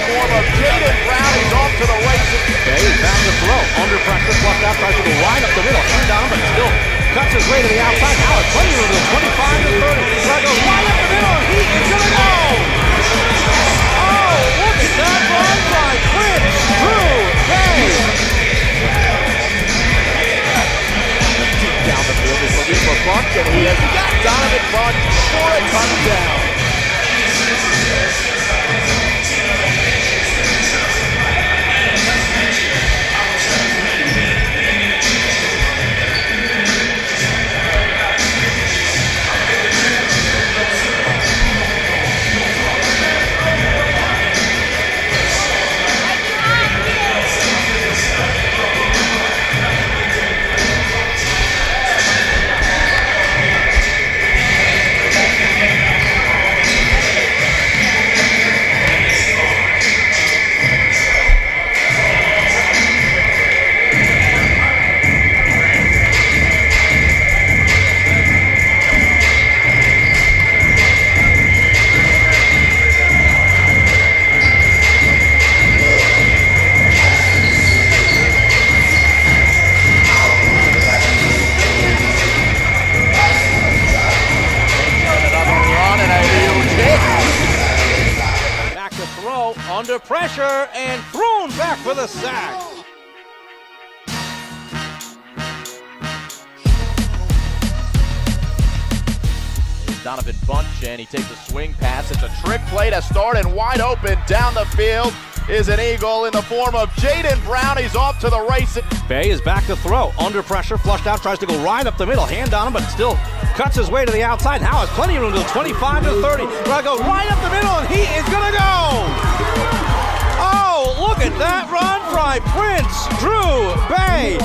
form of Jaden Brown. He's off to the races. Bay is back to throw. Under pressure, flushed out, tries to go right up the middle. Hand down, but still cuts his way to the outside. Now it's plenty room to the 25 to 30. Try to go right up the middle, and he is going to go! Oh, look at that run by Winslow. Bay. Deep down the field, he's looking for Bunch, and he has got Donovan Bunch for a touchdown. Under pressure and thrown back for the sack. Here's Donovan Bunch, and he takes a swing pass. It's a trick play to start, and wide open down the field is an Eagle in the form of Jaden Brown. He's off to the races. Bay is back to throw. Under pressure, flushed out, tries to go right up the middle. Hand on him, but still cuts his way to the outside. Now has plenty of room to the 25 to 30. Try to go right up the middle, and he is going to go! Oh, look at that run by Prince Drew Bay.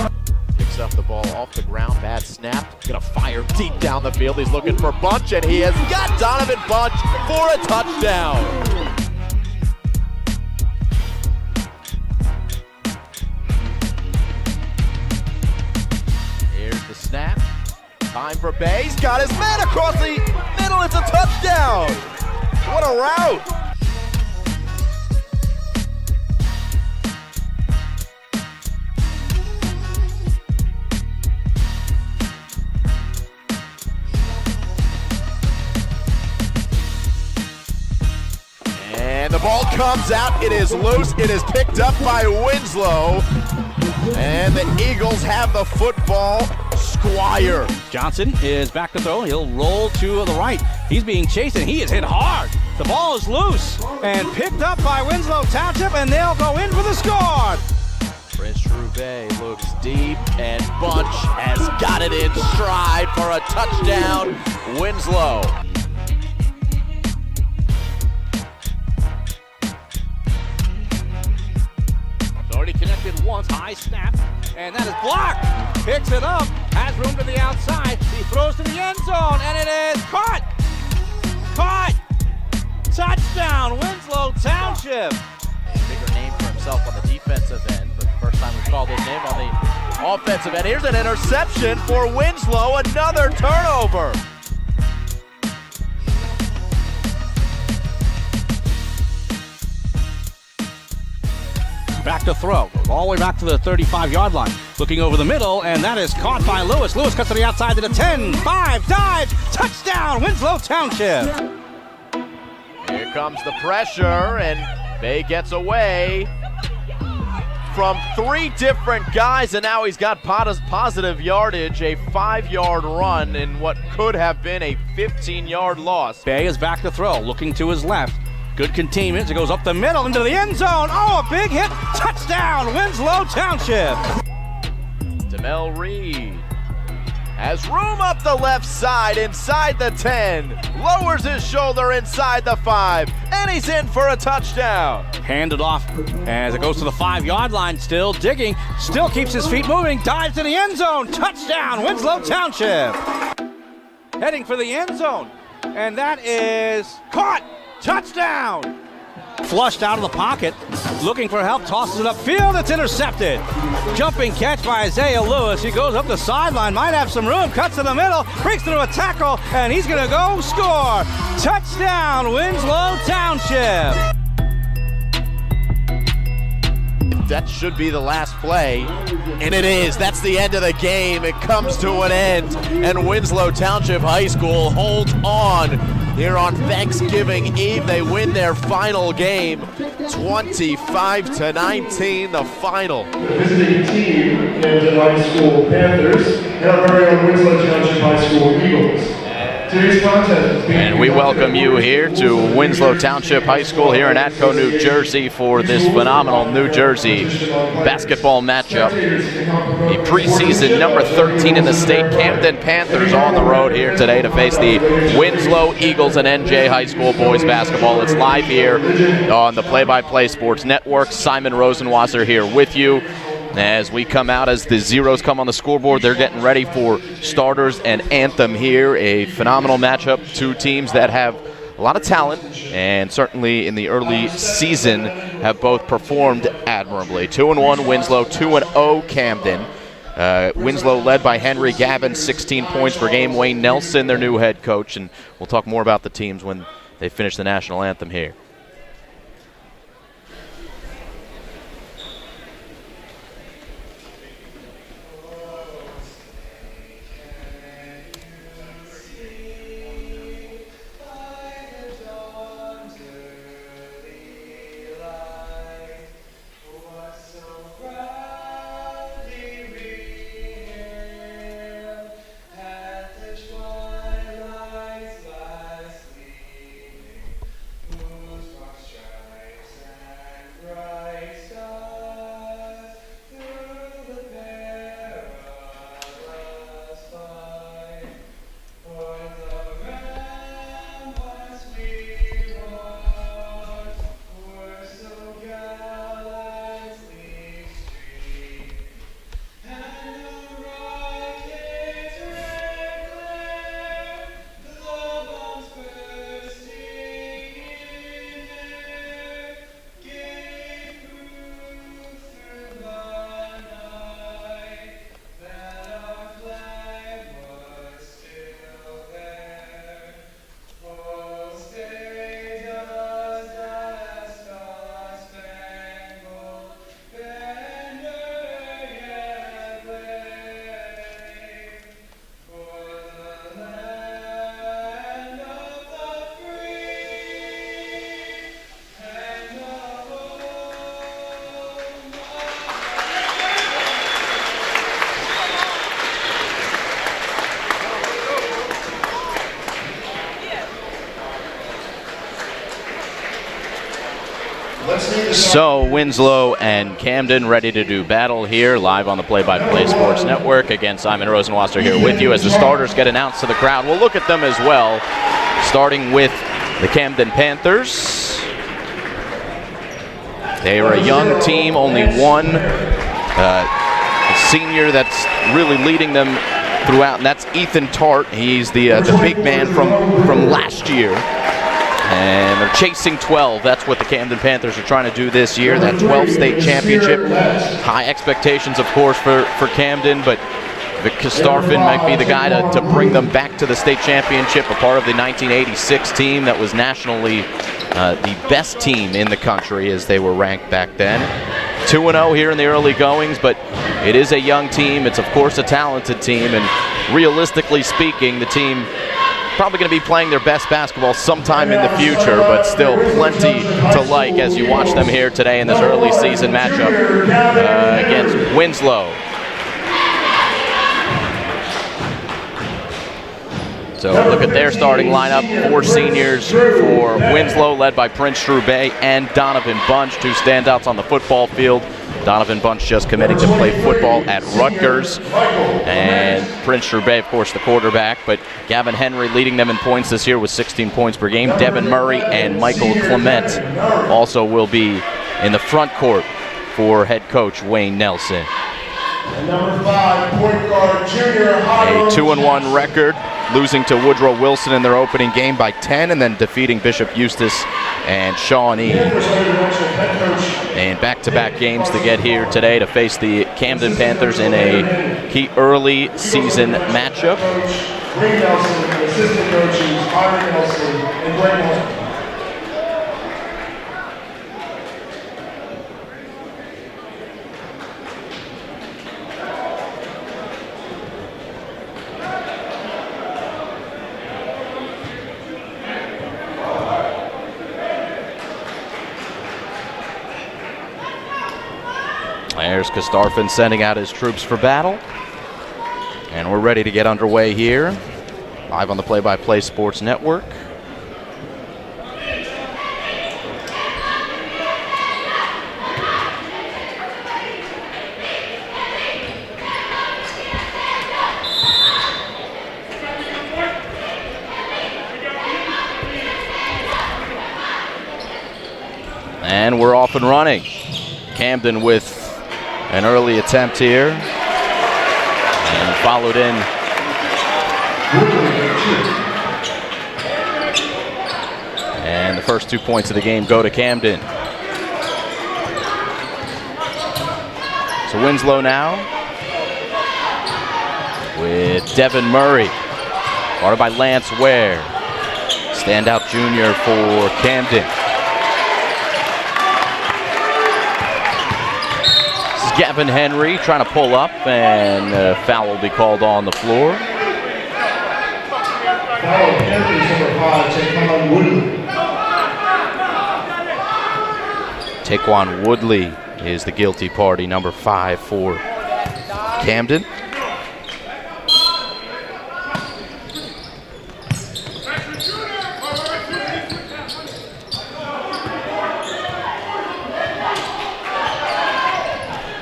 Picks up the ball off the ground, bad snap. Gonna fire deep down the field. He's looking for Bunch, and he has got Donovan Bunch for a touchdown. Here's the snap. Time for Bay. He's got his man across the middle. It's a touchdown. What a route. And the ball comes out. It is loose. It is picked up by Winslow. And the Eagles have the football. Squire. Johnson is back to throw. He'll roll to the right. He's being chased, and he is hit hard. The ball is loose and picked up by Winslow Township, and they'll go in for the score. Prince Drew Bay looks deep, and Bunch has got it in stride for a touchdown. Winslow. Already connected once, high snap, and that is blocked. Picks it up, has room to the outside. He throws to the end zone, and it is caught. Caught. Touchdown, Winslow Township. Bigger name for himself on the defensive end, but the first time we called his name on the offensive end. Here's an interception for Winslow, another turnover. Back to throw, all the way back to the 35-yard line. Looking over the middle, and that is caught by Lewis. Lewis cuts to the outside to the 10, 5, dive, touchdown, Winslow Township. Here comes the pressure, and Bay gets away from three different guys, and now he's got positive yardage, a 5-yard run in what could have been a 15-yard loss. Bay is back to throw, looking to his left. Good containment. It goes up the middle into the end zone. Oh, a big hit. Touchdown, Winslow Township. Demel Reed has room up the left side inside the 10. Lowers his shoulder inside the 5. And he's in for a touchdown. Handed off as it goes to the 5-yard line. Still digging. Still keeps his feet moving. Dives to the end zone. Touchdown, Winslow Township. Heading for the end zone. And that is caught. Touchdown! Flushed out of the pocket, looking for help, tosses it upfield, it's intercepted. Jumping catch by Isaiah Lewis. He goes up the sideline, might have some room, cuts to the middle, breaks through a tackle, and he's gonna go score. Touchdown, Winslow Township! that should be the last play, and it is. That's the end of the game. It comes to an end, and Winslow Township High School holds on here on Thanksgiving Eve. They win their final game, 25-19, the final. The visiting team, Camden High School Panthers, and our very own Winslow Township High School Eagles. Today's contest. And we welcome you here to Winslow Township High School here in Atco, New Jersey for this phenomenal New Jersey basketball matchup. The preseason number 13 in the state, Camden Panthers on the road here today to face the Winslow Eagles and NJ High School boys basketball. It's live here on the Play-by-Play Sports Network. Simon Rosenwasser here with you. As we come out, as the zeros come on the scoreboard, they're getting ready for starters and anthem here. A phenomenal matchup. Two teams that have a lot of talent and certainly in the early season have both performed admirably. 2-1 Winslow, 2-0 Camden. Winslow led by Henry Gavin, 16 points per game. Wayne Nelson, their new head coach, and we'll talk more about the teams when they finish the national anthem here. So Winslow and Camden ready to do battle here live on the Play-by-Play Sports Network. Again, Simon Rosenwasser here with you as the starters get announced to the crowd. We'll look at them as well, starting with the Camden Panthers. They are a young team, only one senior that's really leading them throughout, and that's Ethan Tart. He's the big man from last year. And they're chasing 12. That's what the Camden Panthers are trying to do this year, that 12th state championship. High expectations, of course, for Camden, but Vic Starfin might be the guy to bring them back to the state championship, a part of the 1986 team that was nationally the best team in the country as they were ranked back then. 2-0 here in the early goings, but it is a young team. It's, of course, a talented team, and realistically speaking, the team probably going to be playing their best basketball sometime in the future, but still plenty to like as you watch them here today in this early season matchup against Winslow. So look at their starting lineup. 4 seniors for Winslow, led by Prince Strubay and Donovan Bunch, 2 standouts on the football field. Donovan Bunch just committing to play football at Rutgers. And Prince Strubay, of course, the quarterback. But Gavin Henry leading them in points this year with 16 points per game. Devin Murray and Michael Clement also will be in the front court for head coach Wayne Nelson. And number 5, point guard, junior A 2-1 record, losing to Woodrow Wilson in their opening game by 10, and then defeating Bishop Eustace and Shawnee. And back-to-back games to get here today to face the Camden Panthers in a key early season matchup. Green Nelson, assistant coaches, Iron Nelson, and Greg Nelson. There's Kastarfin sending out his troops for battle. And we're ready to get underway here, live on the Play-by-Play Sports Network. And we're off and running. Camden with an early attempt here. And followed in and the first 2 points of the game go to Camden. So Winslow now with Devin Murray, guarded by Lance Ware. Standout junior for Camden. Gavin Henry trying to pull up, and a foul will be called on the floor. Foul on Panthers number 5, Taquan Woodley is the guilty party, number 5 for Camden.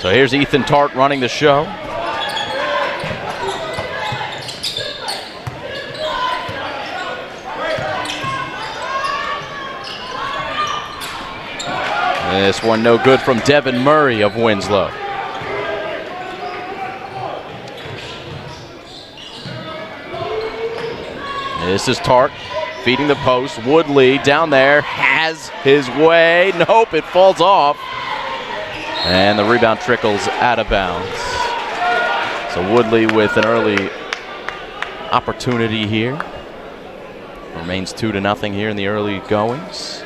So here's Ethan Tart running the show. This one no good from Devin Murray of Winslow. This is Tart feeding the post. Woodley down there has his way. Nope, it falls off. And the rebound trickles out of bounds. So Woodley with an early opportunity here. Remains 2-0 here in the early goings.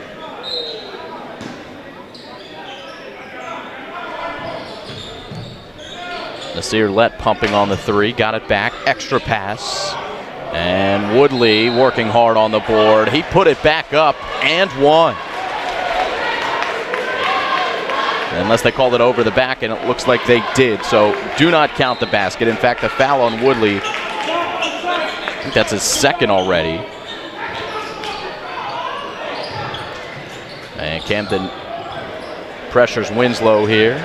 Nasir Lett pumping on the three, got it back, extra pass. And Woodley working hard on the board. He put it back up and one. Unless they called it over the back, and it looks like they did. So do not count the basket. In fact, the foul on Woodley, I think that's his second already. And Camden pressures Winslow here.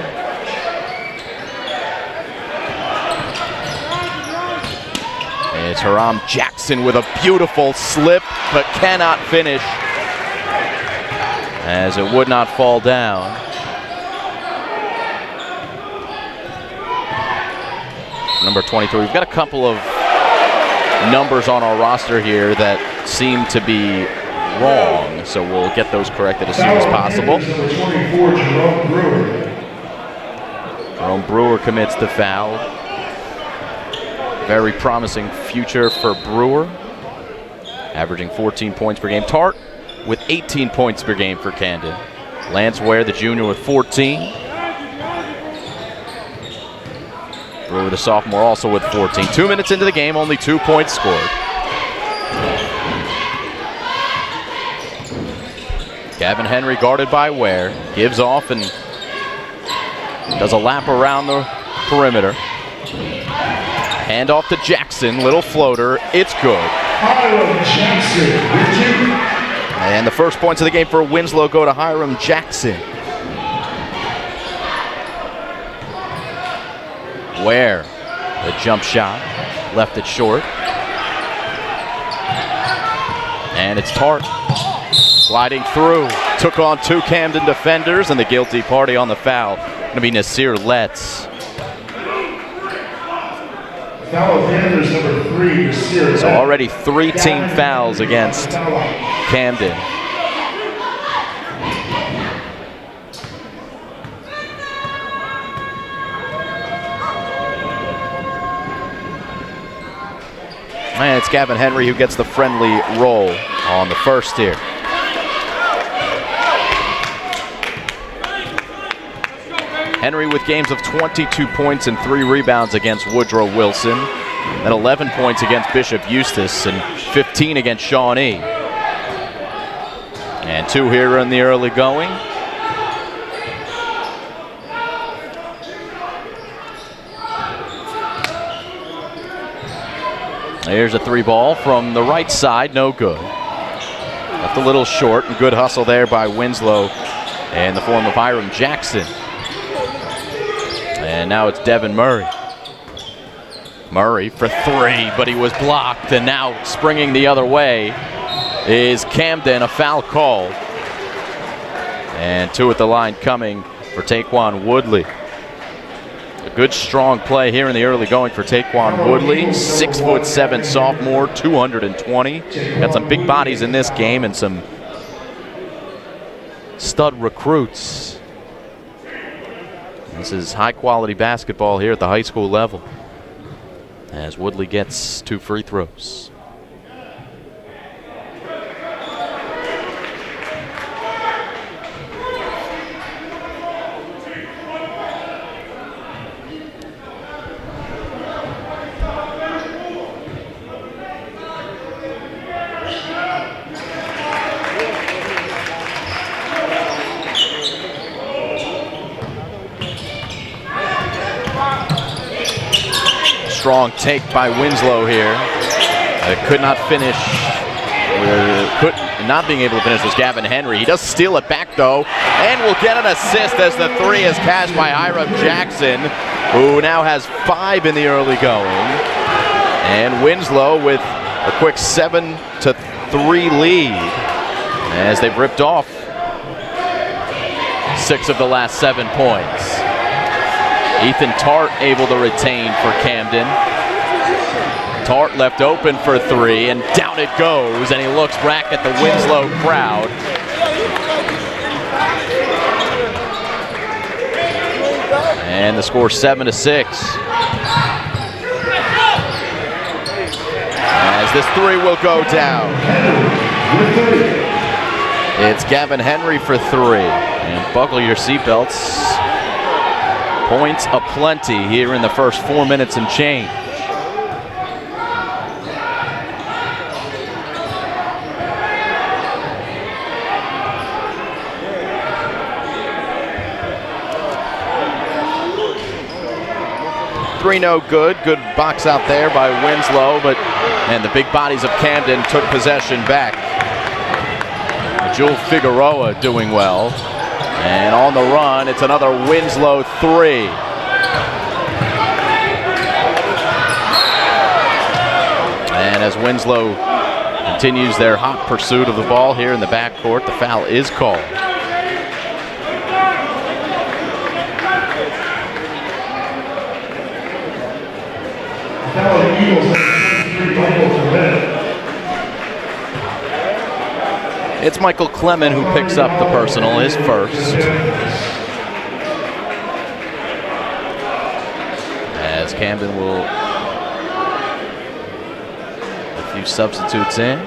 It's Haram Jackson with a beautiful slip, but cannot finish, as it would not fall down. Number 23. We've got a couple of numbers on our roster here that seem to be wrong, so we'll get those corrected as soon as possible. Jerome Brewer commits the foul. Very promising future for Brewer, averaging 14 points per game. Tart with 18 points per game for Camden. Lance Ware, the junior, with 14. Brewer, the sophomore, also with 14. 2 minutes into the game, only 2 points scored. Gavin Henry guarded by Ware. Gives off and does a lap around the perimeter. Hand off to Jackson, little floater, it's good. Hiram Jackson with 2. And the first points of the game for Winslow go to Hiram Jackson. Ware, the jump shot, left it short. And it's Tart, sliding through, took on 2 Camden defenders, and the guilty party on the foul, gonna be Nasir Letts. Foul Panthers number 3, Nasir. So already 3 team fouls against Camden. And it's Gavin Henry who gets the friendly roll on the first here. Henry with games of 22 points and 3 rebounds against Woodrow Wilson, and 11 points against Bishop Eustace, and 15 against Shawnee. And 2 here in the early going. There's a 3-ball from the right side, no good. Left a little short, and good hustle there by Winslow in the form of Hiram Jackson. And now it's Devin Murray. Murray for 3, but he was blocked, and now springing the other way is Camden, a foul call. And 2 at the line coming for Taquan Woodley. A good strong play here in the early going for Taquan Woodley. 6'7" sophomore, 220. Got some big bodies in this game and some stud recruits. This is high quality basketball here at the high school level, as Woodley gets 2 free throws. Strong take by Winslow here. Could not finish. Not being able to finish was Gavin Henry. He does steal it back though, and will get an assist as the 3 is cashed by Hiram Jackson, who now has 5 in the early going. And Winslow with a quick 7-3 lead, as they've ripped off 6 of the last 7 points. Ethan Tart able to retain for Camden. Tart left open for 3, and down it goes, and he looks back at the Winslow crowd. And the score 7-6. As this 3 will go down. It's Gavin Henry for 3. And buckle your seatbelts. Points aplenty here in the first 4 minutes and change. Three no good. Good box out there by Winslow, and the big bodies of Camden took possession back. Jewel Figueroa doing well. And on the run, it's another Winslow 3. And as Winslow continues their hot pursuit of the ball here in the backcourt, the foul is called. It's Michael Clement who picks up the personal, his first. As Camden will a few substitutes in.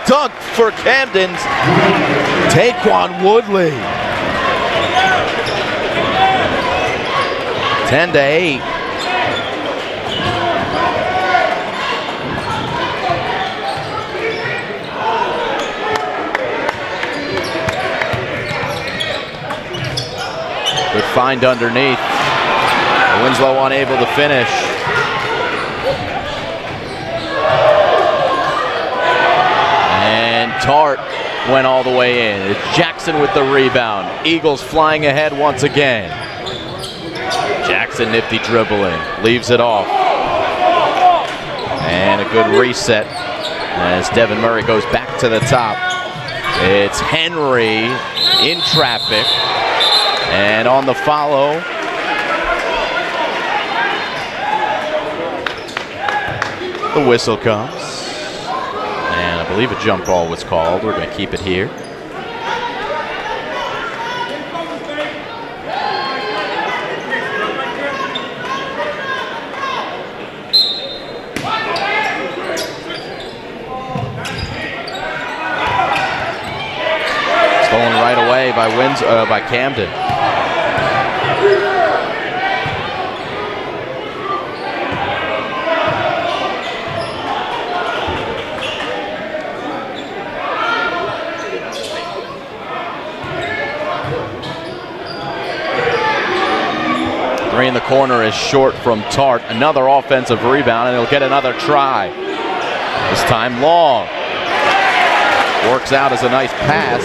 Dunk for Camden's Taquan Woodley. 10-8. Good find underneath. Winslow unable to finish. Tart went all the way in. It's Jackson with the rebound. Eagles flying ahead once again. Jackson nifty dribbling. Leaves it off. And a good reset as Devin Murray goes back to the top. It's Henry in traffic. And on the follow, the whistle comes. I believe a jump ball was called. We're going to keep it here. Stolen right away by Camden. Three in the corner is short from Tart. Another offensive rebound, and he'll get another try. This time long. Works out as a nice pass,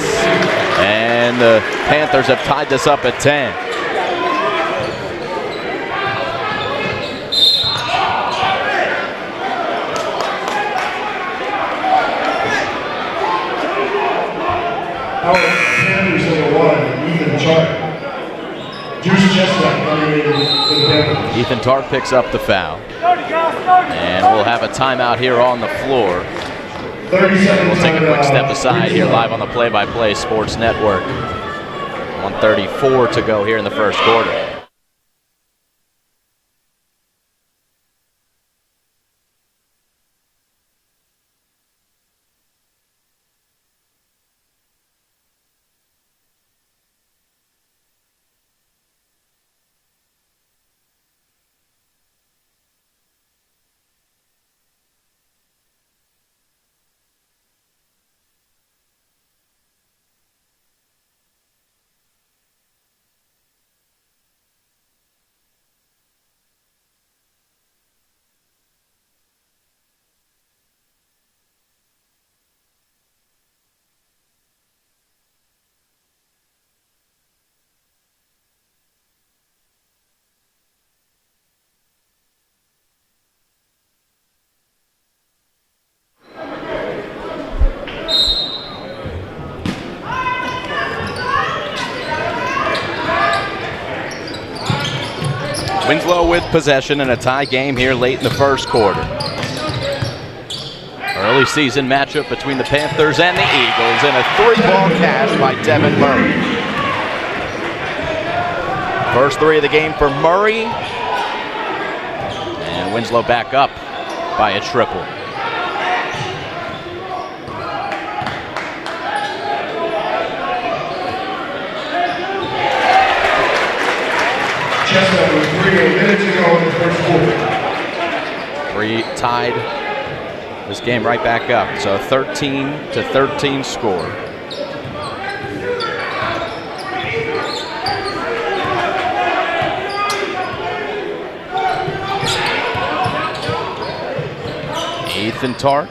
and the Panthers have tied this up at 10. Panthers number 1, Ethan Tart. Juice Chestnut coming in for the Panthers. Ethan Tart picks up the foul. And we'll have a timeout here on the floor. 30 seconds. We'll take a quick step aside here live on the Play-by-Play Sports Network. 1:34 to go here in the first quarter. Winslow with possession in a tie game here late in the first quarter. Early season matchup between the Panthers and the Eagles in a 3-ball cash by Devin Murray. First 3 of the game for Murray. And Winslow back up by a triple. Chestnut with 3 minutes to go in the first quarter. 3 tied this game right back up. So 13-13 score. Ethan Tart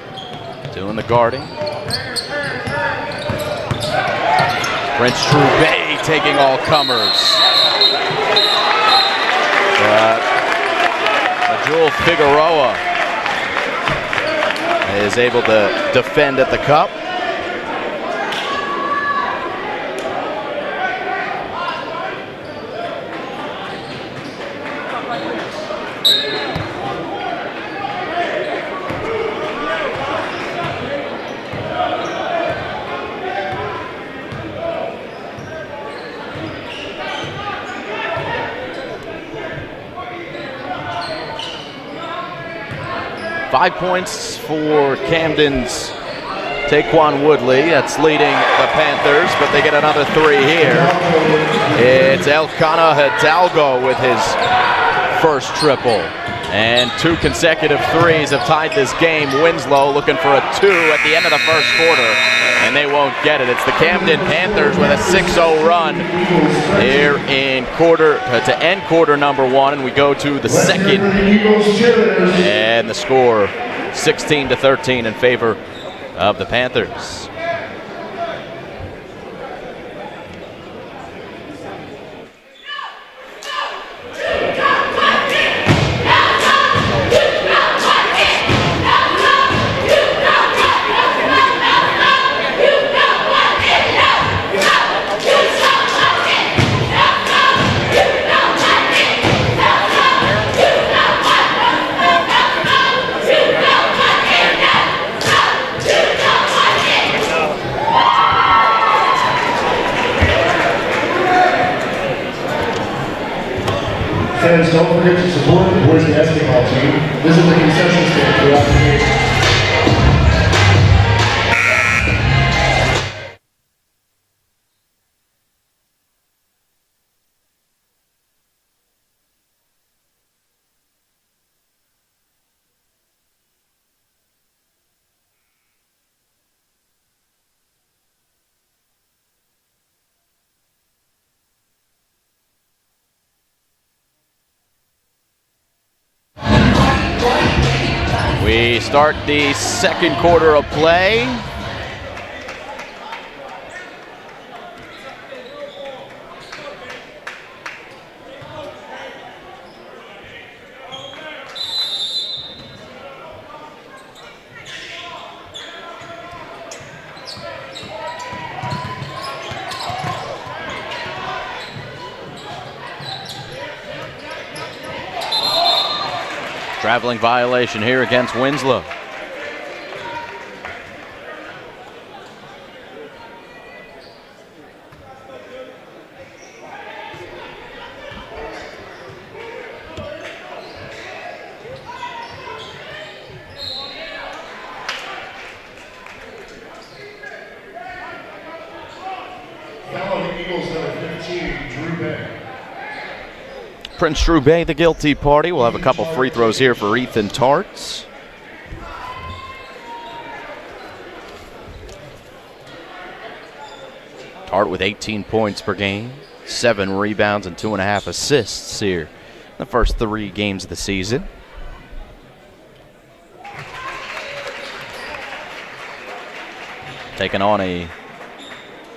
doing the guarding. Prince Troubet taking all comers. Majul Figueroa is able to defend at the cup. Five points for Camden's Taquan Woodley. That's leading the Panthers, but they get another 3 here. It's Elkanah Hidalgo with his first triple. And 2 consecutive threes have tied this game. Winslow looking for a 2 at the end of the first quarter, and they won't get it. It's the Camden Panthers with a 6-0 run here in to end quarter number 1, and we go to the second. And the score 16-13 in favor of the Panthers. Fans, don't forget to support the boys basketball team. Visit the concession stand throughout the game. We start the second quarter of play. Traveling violation here against Winslow. Prince Drew Bay, the guilty party. We'll have a couple free throws here for Ethan Tarts. Tart with 18 points per game, 7 rebounds and 2.5 assists here in the first 3 games of the season. Taking on a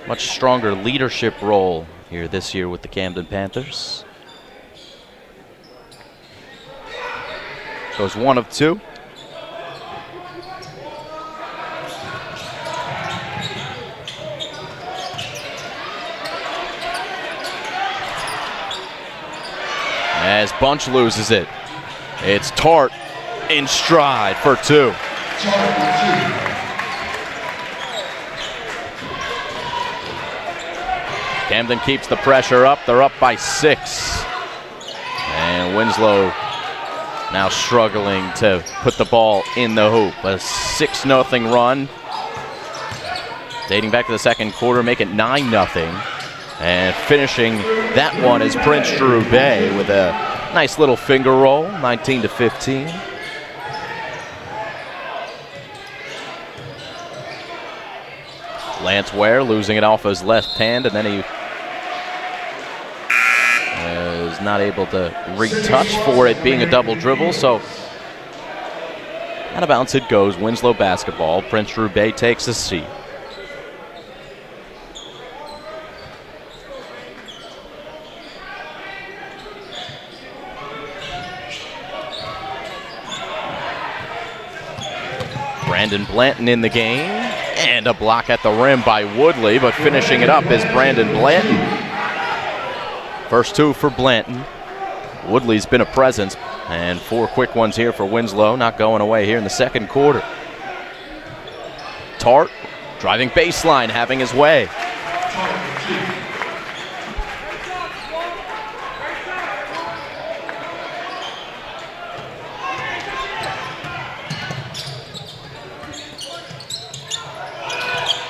much stronger leadership role here this year with the Camden Panthers. Goes 1 of 2. As Bunch loses it, it's Tart in stride for 2. Camden keeps the pressure up. They're up by 6. And Winslow now struggling to put the ball in the hoop. A 6-0 run. Dating back to the second quarter, make it 9-0. And finishing that one is Prince Drew Bay with a nice little finger roll, 19-15. Lance Ware losing it off his left hand, and then he is not able to retouch for it being a double dribble, so out of bounds it goes. Winslow basketball. Prince Drew Bay takes a seat. Brandon Blanton in the game, and a block at the rim by Woodley, but finishing it up is Brandon Blanton. First 2 for Blanton. Woodley's been a presence, and 4 quick ones here for Winslow, not going away here in the second quarter. Tart driving baseline, having his way.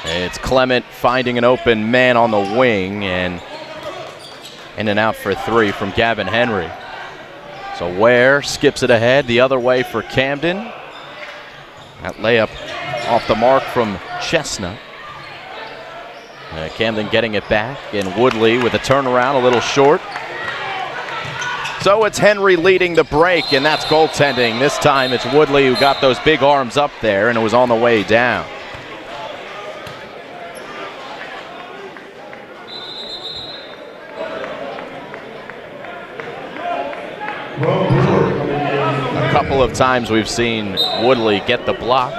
It's Clement finding an open man on the wing, and in and out for 3 from Gavin Henry. So Ware skips it ahead the other way for Camden. That layup off the mark from Chestnut. Camden getting it back, and Woodley with a turnaround, a little short. So it's Henry leading the break, and that's goaltending. This time it's Woodley who got those big arms up there, and it was on the way down. A couple of times we've seen Woodley get the block.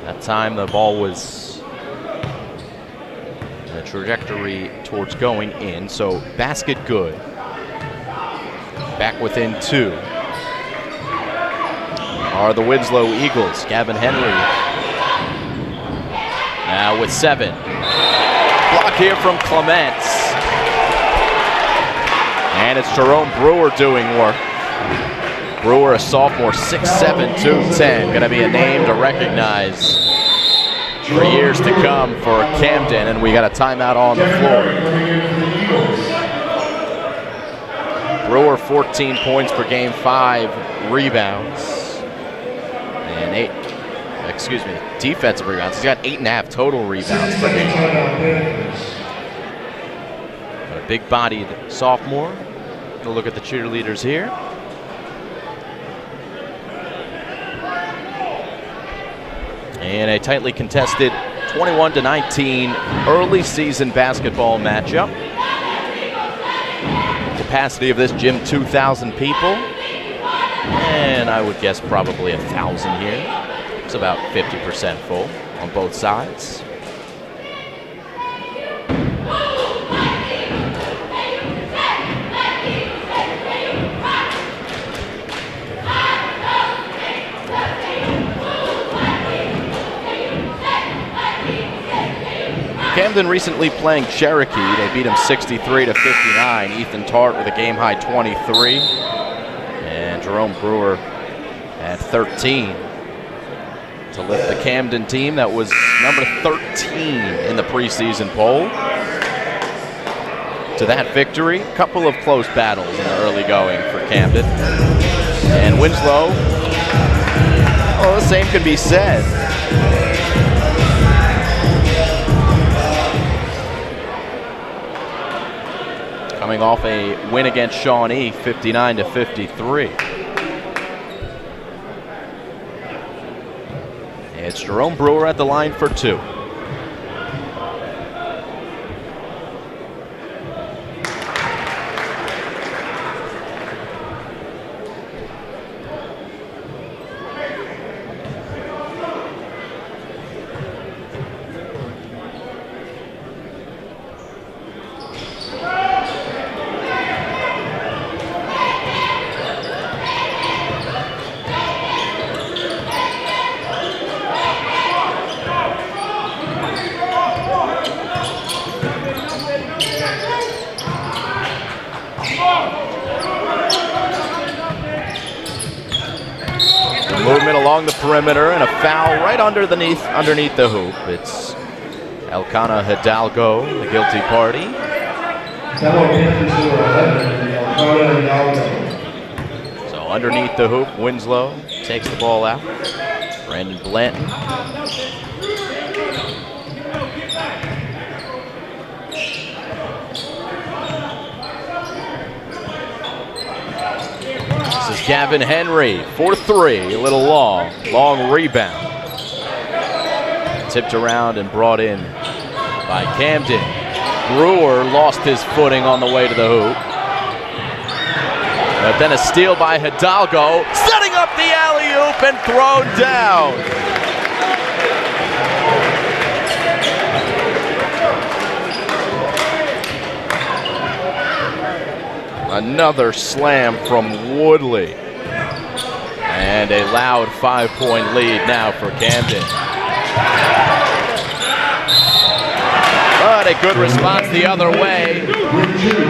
That time the ball was in a trajectory towards going in, so basket good. Back within 2 are the Winslow Eagles. Gavin Henry now with 7. Block here from Clements. And it's Jerome Brewer doing work. Brewer, a sophomore, 6'7", 210. Going to be a name to recognize for years to come for Camden, and we got a timeout on the floor. Brewer, 14 points per game, 5 rebounds, and 8, defensive rebounds. He's got 8.5 total rebounds per game. A big-bodied sophomore. We'll look at the cheerleaders here. in a tightly contested 21-19 early season basketball matchup. Capacity of this gym, 2,000 people. And I would guess probably 1,000 here. It's about 50% full on both sides. Camden recently playing Cherokee. They beat him 63-59. Ethan Tart with a game-high 23. And Jerome Brewer at 13 to lift the Camden team that was number 13 in the preseason poll to that victory. A couple of close battles in the early going for Camden. And Winslow, well, the same can be said. Coming off a win against Shawnee, 59-53. It's Jerome Brewer at the line for two. Movement along the perimeter and a foul right underneath the hoop. It's Elkanah Hidalgo, the guilty party. So underneath the hoop, Winslow takes the ball out. Brandon Blanton. This is Gavin Henry for three, a little long rebound. Tipped around and brought in by Camden. Brewer lost his footing on the way to the hoop. But then a steal by Hidalgo, setting up the alley-oop and thrown down. Another slam from Woodley. And a loud 5-point lead now for Camden. But a good response the other way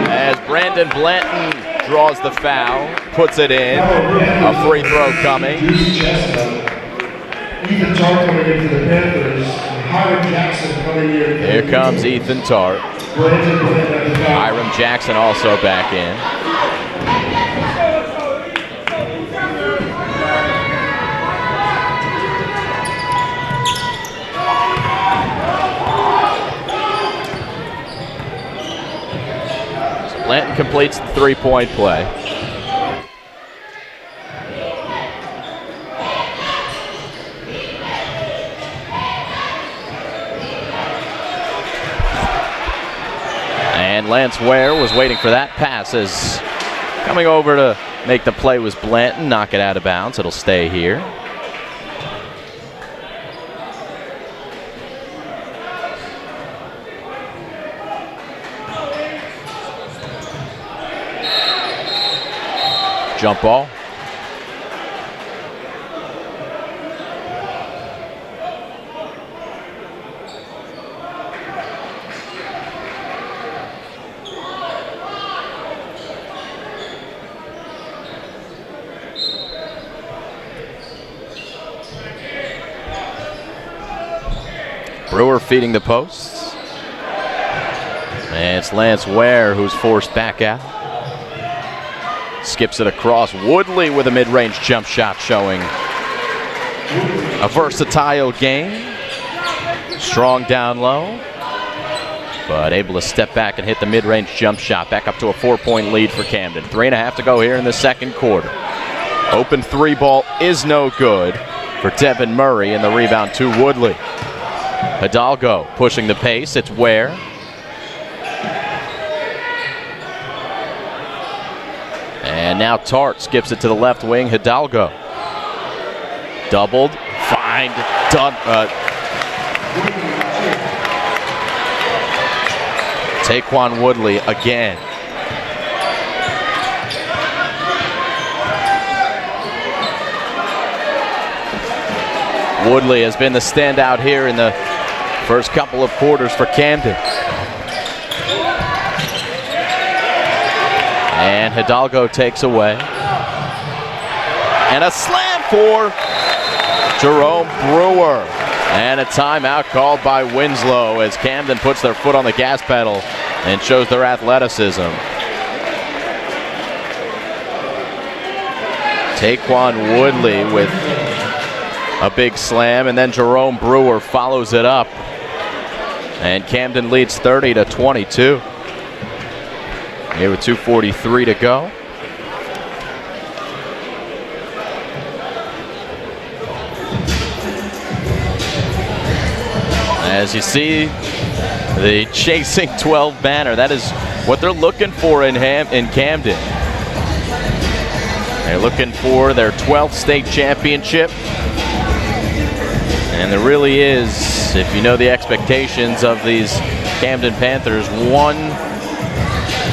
as Brandon Blanton draws the foul, puts it in. A free throw coming. Ethan Tart coming into the Panthers. Hiram Jackson coming in. Here comes Ethan Tart. Hiram Jackson also back in. So Blanton completes the three-point play. And Lance Ware was waiting for that pass as coming over to make the play was Blanton, knock it out of bounds. It'll stay here. Jump ball. Brewer feeding the posts. And it's Lance Ware who's forced back out. Skips it across. Woodley with a mid-range jump shot showing a versatile game. Strong down low, but able to step back and hit the mid-range jump shot. Back up to a 4-point lead for Camden. 3.5 to go here in the second quarter. Open three ball is no good for Devin Murray, and the rebound to Woodley. Hidalgo pushing the pace. It's Ware. And now Tart skips it to the left wing. Hidalgo. Doubled. Find. Done. Taquan Woodley again. Woodley has been the standout here in the first couple of quarters for Camden. And Hidalgo takes away. And a slam for Jerome Brewer. And a timeout called by Winslow as Camden puts their foot on the gas pedal and shows their athleticism. Taquan Woodley with a big slam, and then Jerome Brewer follows it up. And Camden leads 30-22. Here with 2:43 to go. As you see, the chasing 12 banner, that is what they're looking for in Camden. They're looking for their 12th state championship. And there really is, if you know the expectations of these Camden Panthers, one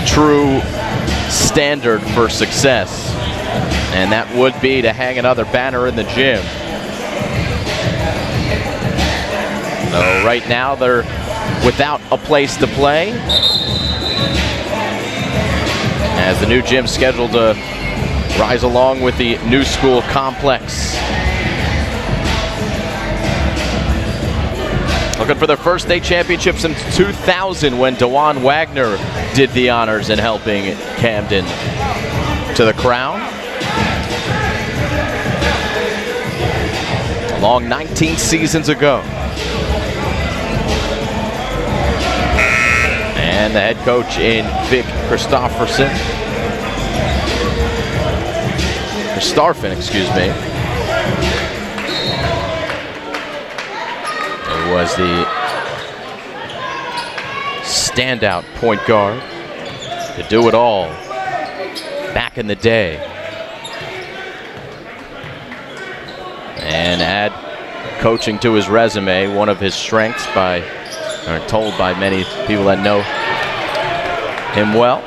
true standard for success. And that would be to hang another banner in the gym. So right now they're without a place to play, as the new gym scheduled to rise along with the new school complex. Looking for their first state championship since 2000, when DeJuan Wagner did the honors in helping Camden to the crown. A long 19 seasons ago. And the head coach in Vic Christopherson. Starfin, excuse me. He was the standout point guard to do it all back in the day. And add coaching to his resume, one of his strengths, told by many people that know him well.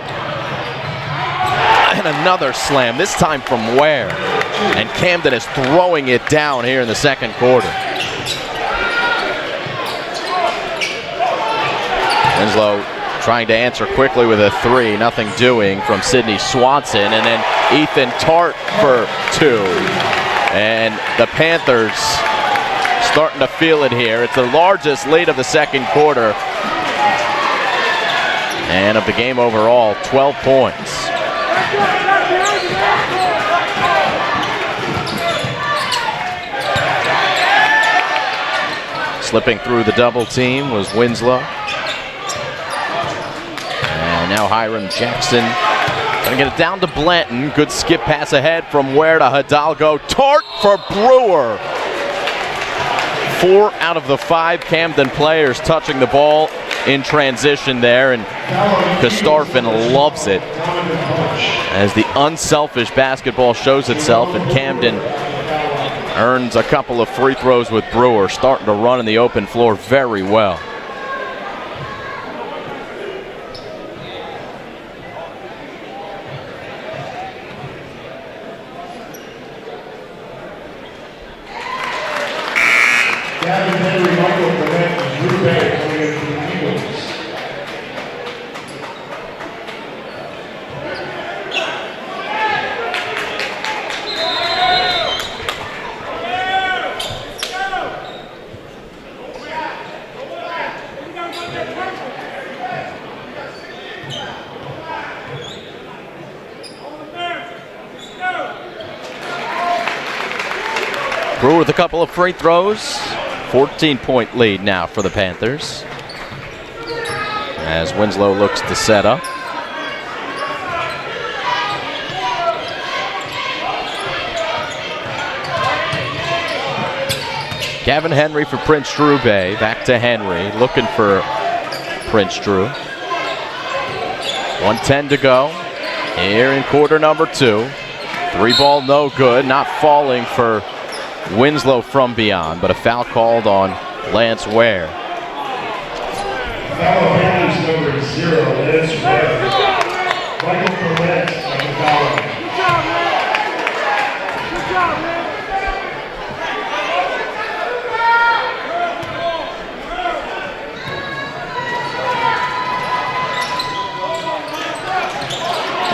And another slam, this time from Ware. And Camden is throwing it down here in the second quarter. Winslow trying to answer quickly with a three, nothing doing from Sidney Swanson, and then Ethan Tart for two. And the Panthers starting to feel it here. It's the largest lead of the second quarter. And of the game overall, 12 points. Slipping through the double team was Winslow. And now Hiram Jackson gonna get it down to Blanton. Good skip pass ahead from Ware to Hidalgo. Tart for Brewer. 4 out of the 5 Camden players touching the ball in transition there, and Kastarfin loves it as the unselfish basketball shows itself, and Camden earns a couple of free throws with Brewer, starting to run in the open floor very well. Brewer with a couple of free throws. 14-point lead now for the Panthers, as Winslow looks to set up. Gavin Henry for Prince Drew Bay. Back to Henry, looking for Prince Drew. 1:10 to go here in quarter number 2. 3-ball no good, not falling for Winslow from beyond, but a foul called on Lance Ware. Foul on Panthers number 0, Lance Ware. Michael Clement on the foul. Good job, man. Good job, man.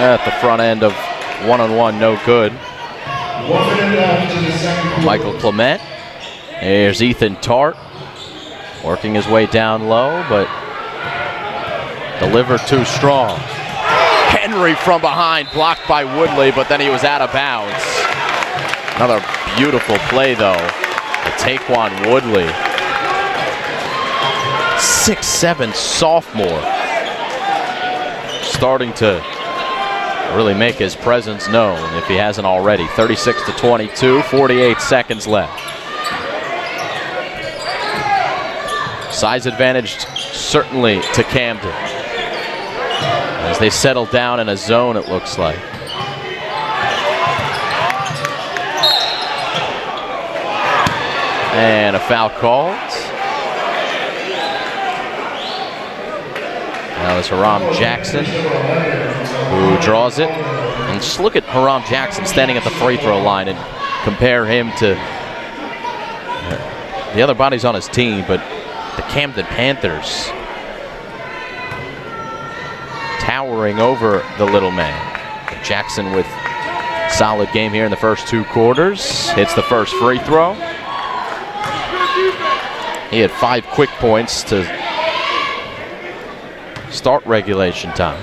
At the front end of 1-on-1, no good. 1 minute left in the second quarter. Michael Clement. There's Ethan Tart working his way down low, but delivered too strong. Henry from behind, blocked by Woodley, but then he was out of bounds. Another beautiful play, though, to Taquan Woodley. 6'7" sophomore. Starting to really make his presence known if he hasn't already. 36-22, 48 seconds left. Size advantage certainly to Camden as they settle down in a zone, it looks like. And a foul called. Now it's Haram Jackson who draws it. And just look at Haram Jackson standing at the free throw line and compare him to the other bodies on his team, but the Camden Panthers towering over the little man. Jackson with solid game here in the first 2 quarters. Hits the first free throw. He had 5 quick points to start regulation time.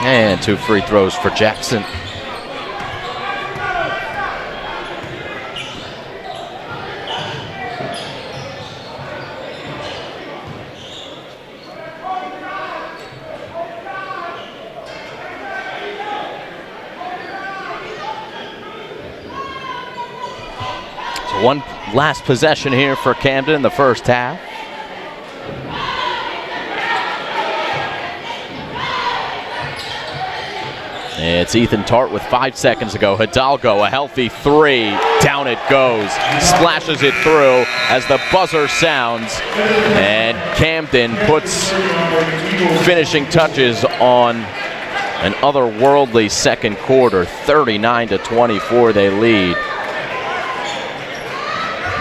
And 2 free throws for Jackson. So one last possession here for Camden in the first half. It's Ethan Tart with 5 seconds to go. Hidalgo, a healthy 3. Down it goes. Splashes it through as the buzzer sounds. And Camden puts finishing touches on an otherworldly second quarter. 39-24 they lead.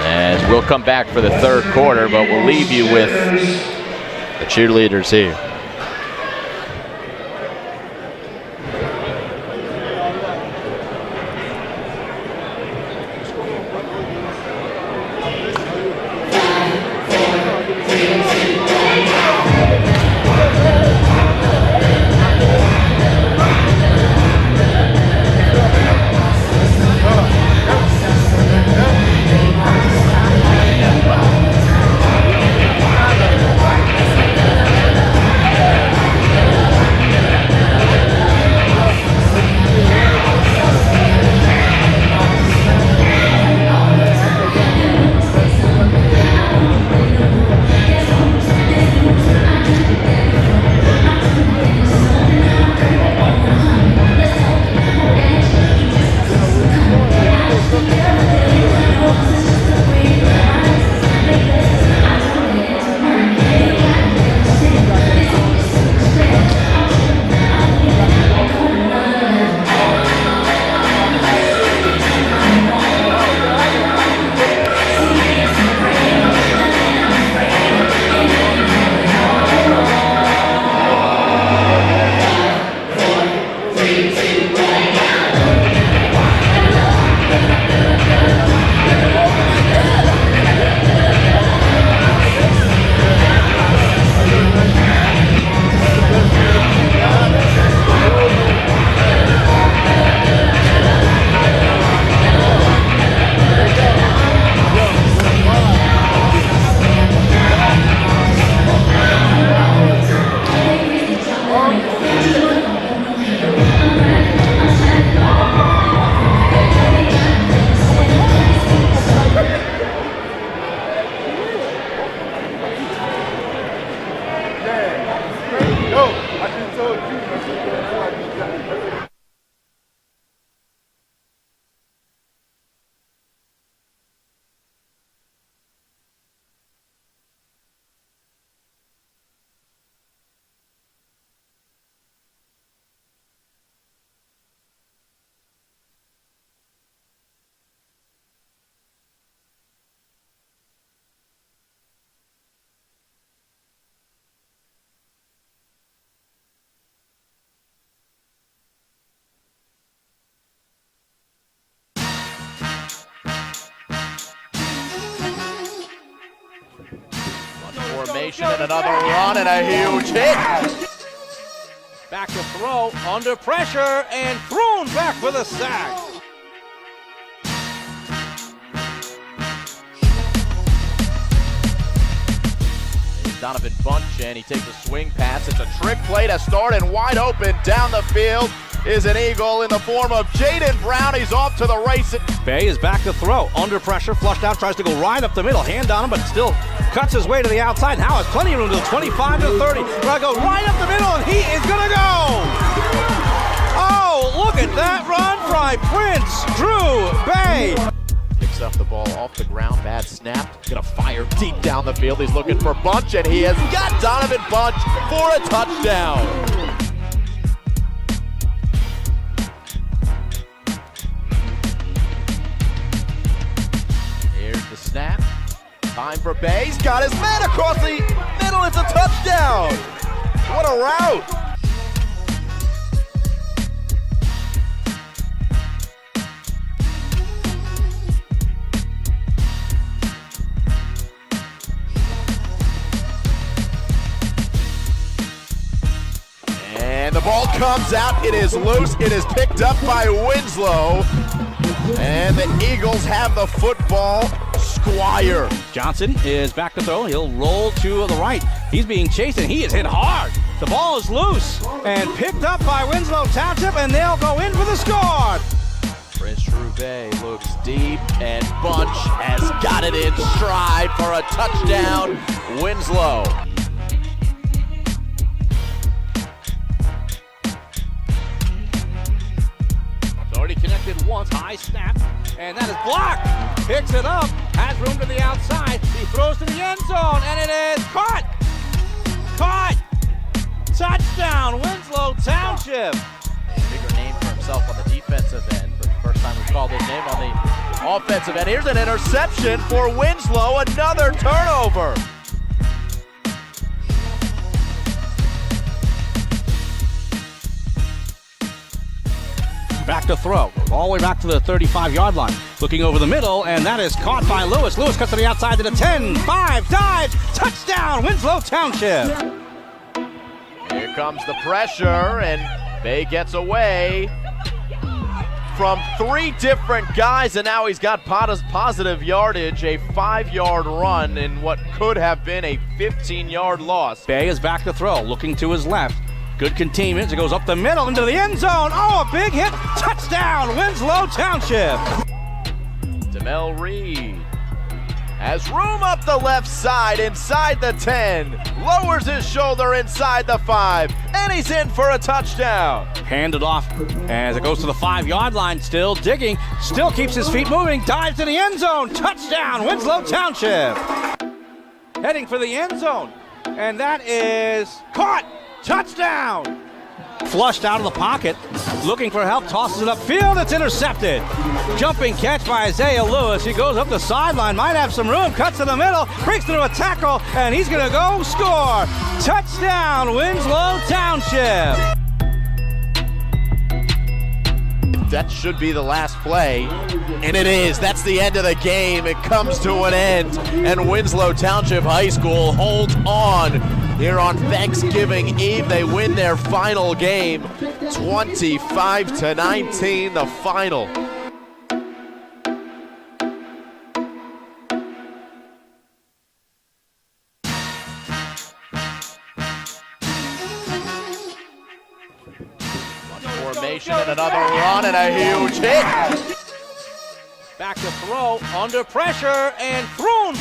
As we'll come back for the third quarter, but we'll leave you with the cheerleaders here. Formation and another run and a huge hit. Back to throw, under pressure, and thrown back for the sack. Donovan Bunch, and he takes a swing pass. It's a trick play to start, and wide open down the field is an Eagle in the form of Jaden Brown. He's off to the races. Bay is back to throw, under pressure, flushed out, tries to go right up the middle, hand on him, but still cuts his way to the outside. Now has plenty of room to the 25 to 30. Gonna go right up the middle, and he is gonna go! Oh, look at that run by Prince Drew Bay. Picks up the ball off the ground, bad snap. Gonna fire deep down the field. He's looking for Bunch, and he has got Donovan Bunch for a touchdown. Here's the snap. Time for Bay. He's got his man across the middle. It's a touchdown. What a route. And the ball comes out. It is loose. It is picked up by Winslow. And the Eagles have the football. Squire. Johnson is back to throw. He'll roll to the right. He's being chased, and he is hit hard. The ball is loose and picked up by Winslow Township, and they'll go in for the score. Prince Drew Bay looks deep, and Bunch has got it in stride for a touchdown. Winslow. Already connected once, high snap, and that is blocked. Picks it up, has room to the outside. He throws to the end zone, and it is caught. Caught. Touchdown, Winslow Township. Bigger name for himself on the defensive end, but the first time we called his name on the offensive end. Here's an interception for Winslow, another turnover. Back to throw, all the way back to the 35-yard line. Looking over the middle, and that is caught by Lewis. Lewis cuts to the outside to the 10, 5, dives, touchdown, Winslow Township. Here comes the pressure, and Bay gets away from three different guys, and now he's got positive yardage, a 5-yard run in what could have been a 15-yard loss. Bay is back to throw, looking to his left. Good containment as it goes up the middle into the end zone. Oh, a big hit. Touchdown, Winslow Township. Demel Reed has room up the left side inside the 10. Lowers his shoulder inside the 5. And he's in for a touchdown. Handed off as it goes to the 5-yard line. Still digging. Still keeps his feet moving. Dives to the end zone. Touchdown, Winslow Township. Heading for the end zone. And that is caught. Touchdown! Flushed out of the pocket, looking for help, tosses it upfield, it's intercepted. Jumping catch by Isaiah Lewis. He goes up the sideline, might have some room, cuts to the middle, breaks through a tackle, and he's gonna go score. Touchdown, Winslow Township. That should be the last play, and it is. That's the end of the game. It comes to an end, and Winslow Township High School holds on. Here on Thanksgiving Eve, they win their final game, 25-19, the final. Formation and another run and a huge hit. Back to throw, under pressure, and thrown.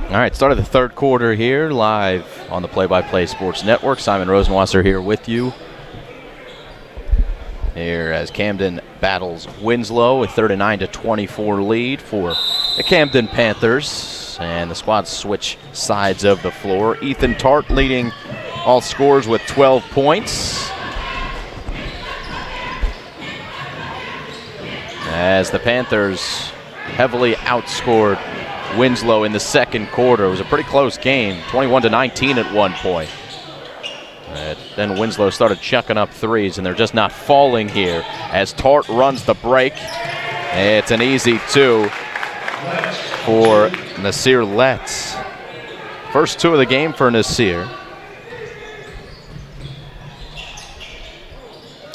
All right, start of the third quarter here, live on the Play-by-Play Sports Network. Simon Rosenwasser here with you. Here as Camden battles Winslow, a 39-24 lead for the Camden Panthers. And the squads switch sides of the floor. Ethan Tart leading all scores with 12 points. As the Panthers heavily outscored Winslow in the second quarter. It was a pretty close game, 21-19 at one point. Then Winslow started chucking up threes, and they're just not falling here as Tart runs the break. It's an easy two for Nasir Letts. First two of the game for Nasir.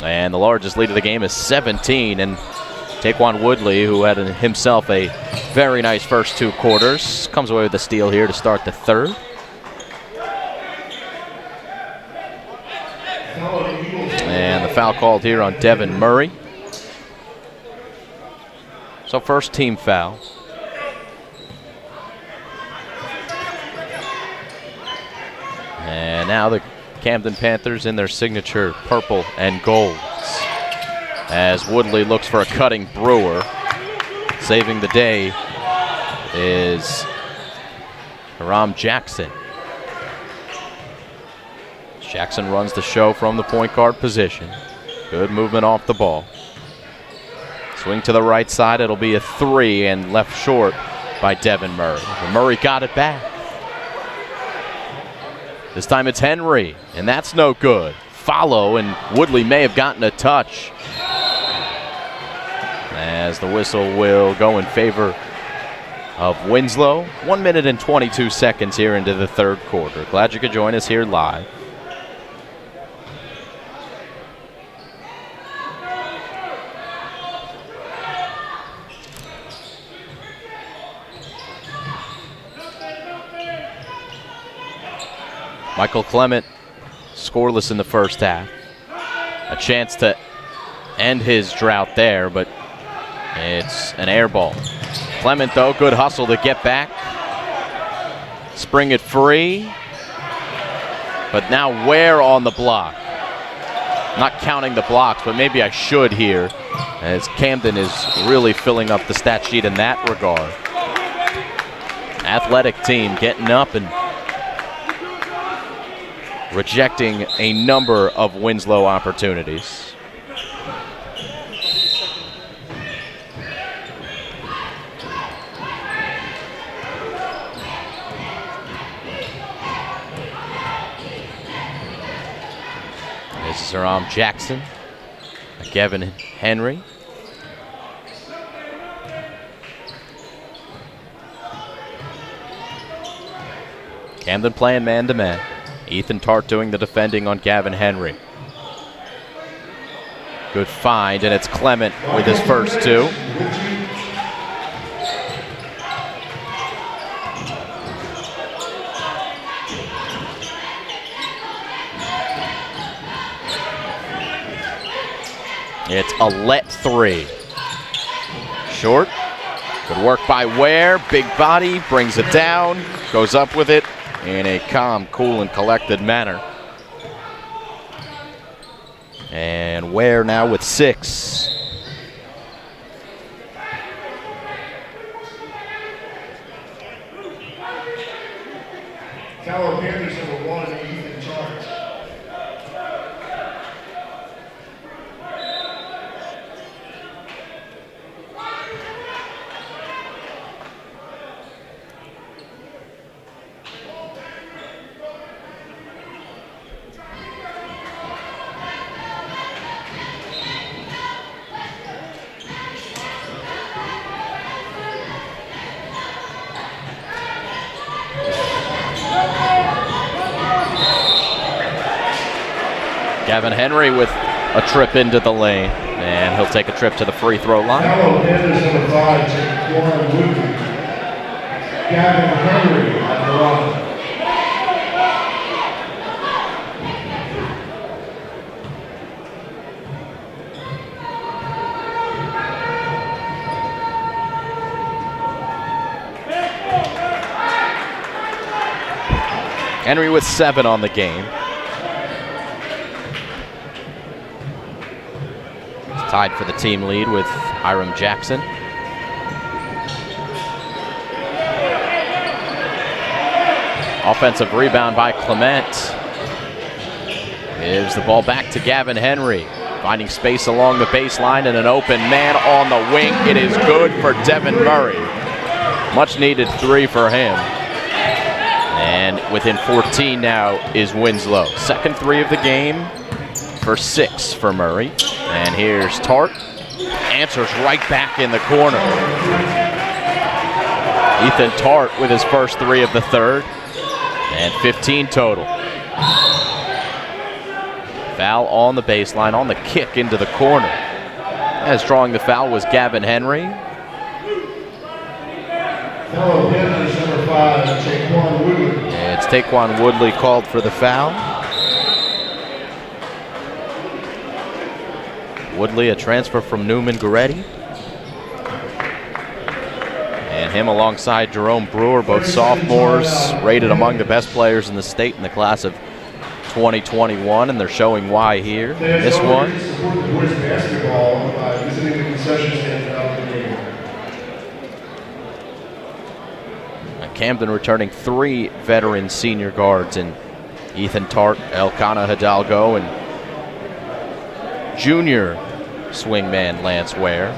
And the largest lead of the game is 17, and Taquan Woodley, who had himself a very nice first two quarters, comes away with a steal here to start the third. And the foul called here on Devin Murray. So first team foul. And now the Camden Panthers in their signature purple and golds. As Woodley looks for a cutting Brewer. Saving the day is Haram Jackson. Jackson runs the show from the point guard position. Good movement off the ball. Swing to the right side. It'll be a three and left short by Devin Murray. Murray got it back. This time it's Henry, and that's no good. Follow, and Woodley may have gotten a touch. As the whistle will go in favor of Winslow. 1 minute and 22 seconds here into the third quarter. Glad you could join us here live. Michael Clement scoreless in the first half. A chance to end his drought there, but it's an air ball. Clement, though, good hustle to get back. Spring it free. But now Ware on the block. Not counting the blocks, but maybe I should here, as Camden is really filling up the stat sheet in that regard. Athletic team getting up and rejecting a number of Winslow opportunities. This is Haram Jackson, Kevin Henry. Camden playing man-to-man. Ethan Tart doing the defending on Gavin Henry. Good find, and it's Clement with his first two. It's a let three. Short. Good work by Ware. Big body, brings it down, goes up with it in a calm, cool, and collected manner. And Ware now with 6. Tower Panthers number 1, Ethan Tart. Gavin Henry with a trip into the lane, and he'll take a trip to the free throw line. Tower Panthers number 5, Taquan Woodley. Gavin Henry at the line. Henry with 7 on the game. He's tied for the team lead with Hiram Jackson. Offensive rebound by Clement. Gives the ball back to Gavin Henry. Finding space along the baseline and an open man on the wing. It is good for Devin Murray. Much needed 3 for him. And within 14 now is Winslow. Second 3 of the game for 6 for Murray. And here's Tart. Answers right back in the corner. Ethan Tart with his first 3 of the third. And 15 total. Foul on the baseline, on the kick into the corner. As drawing the foul was Gavin Henry. Foul Panthers number 5, Taquan Woodley. It's Taquan Woodley called for the foul. Woodley, a transfer from Newman Goretti. And him alongside Jerome Brewer, both sophomores, rated among the best players in the state in the class of 2021, and they're showing why here. This one. Support the boys basketball by visiting the concession stand throughout the game. Camden returning 3 veteran senior guards in Ethan Tart, Elkanah Hidalgo, and junior swingman Lance Ware.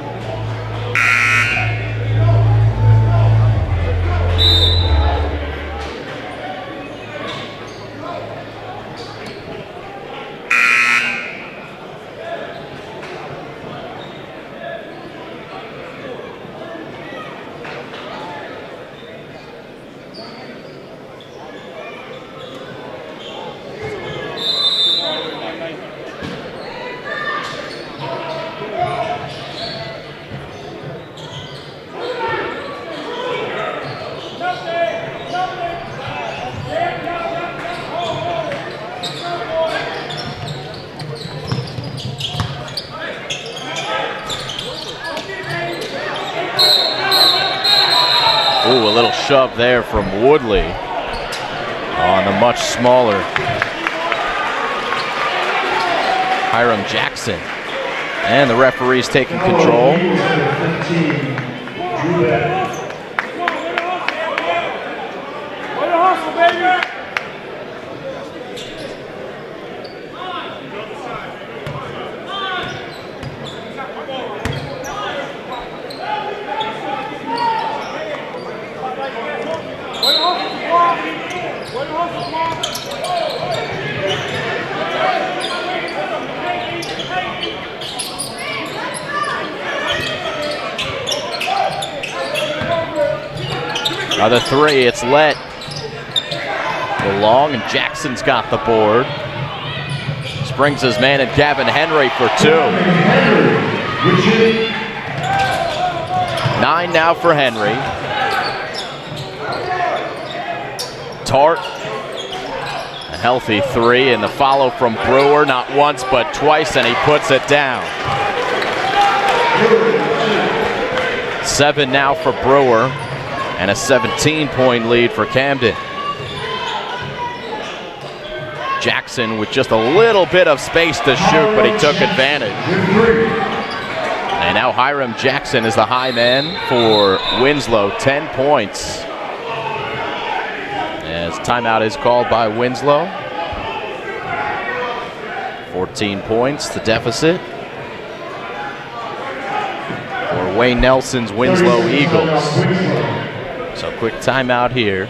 Ooh, a little shove there from Woodley on the much smaller Hiram Jackson. And the referee's taking control. Another 3, it's let long, and Jackson's got the board. Springs his man and Gavin Henry for 2. 9 now for Henry. Tart, a healthy 3, and the follow from Brewer, not once but twice, and he puts it down. 7 now for Brewer. And a 17-point lead for Camden. Jackson with just a little bit of space to shoot, but he took advantage. And now Hiram Jackson is the high man for Winslow, 10 points. As timeout is called by Winslow. 14 points, the deficit for Wayne Nelson's Winslow Eagles. So quick timeout here.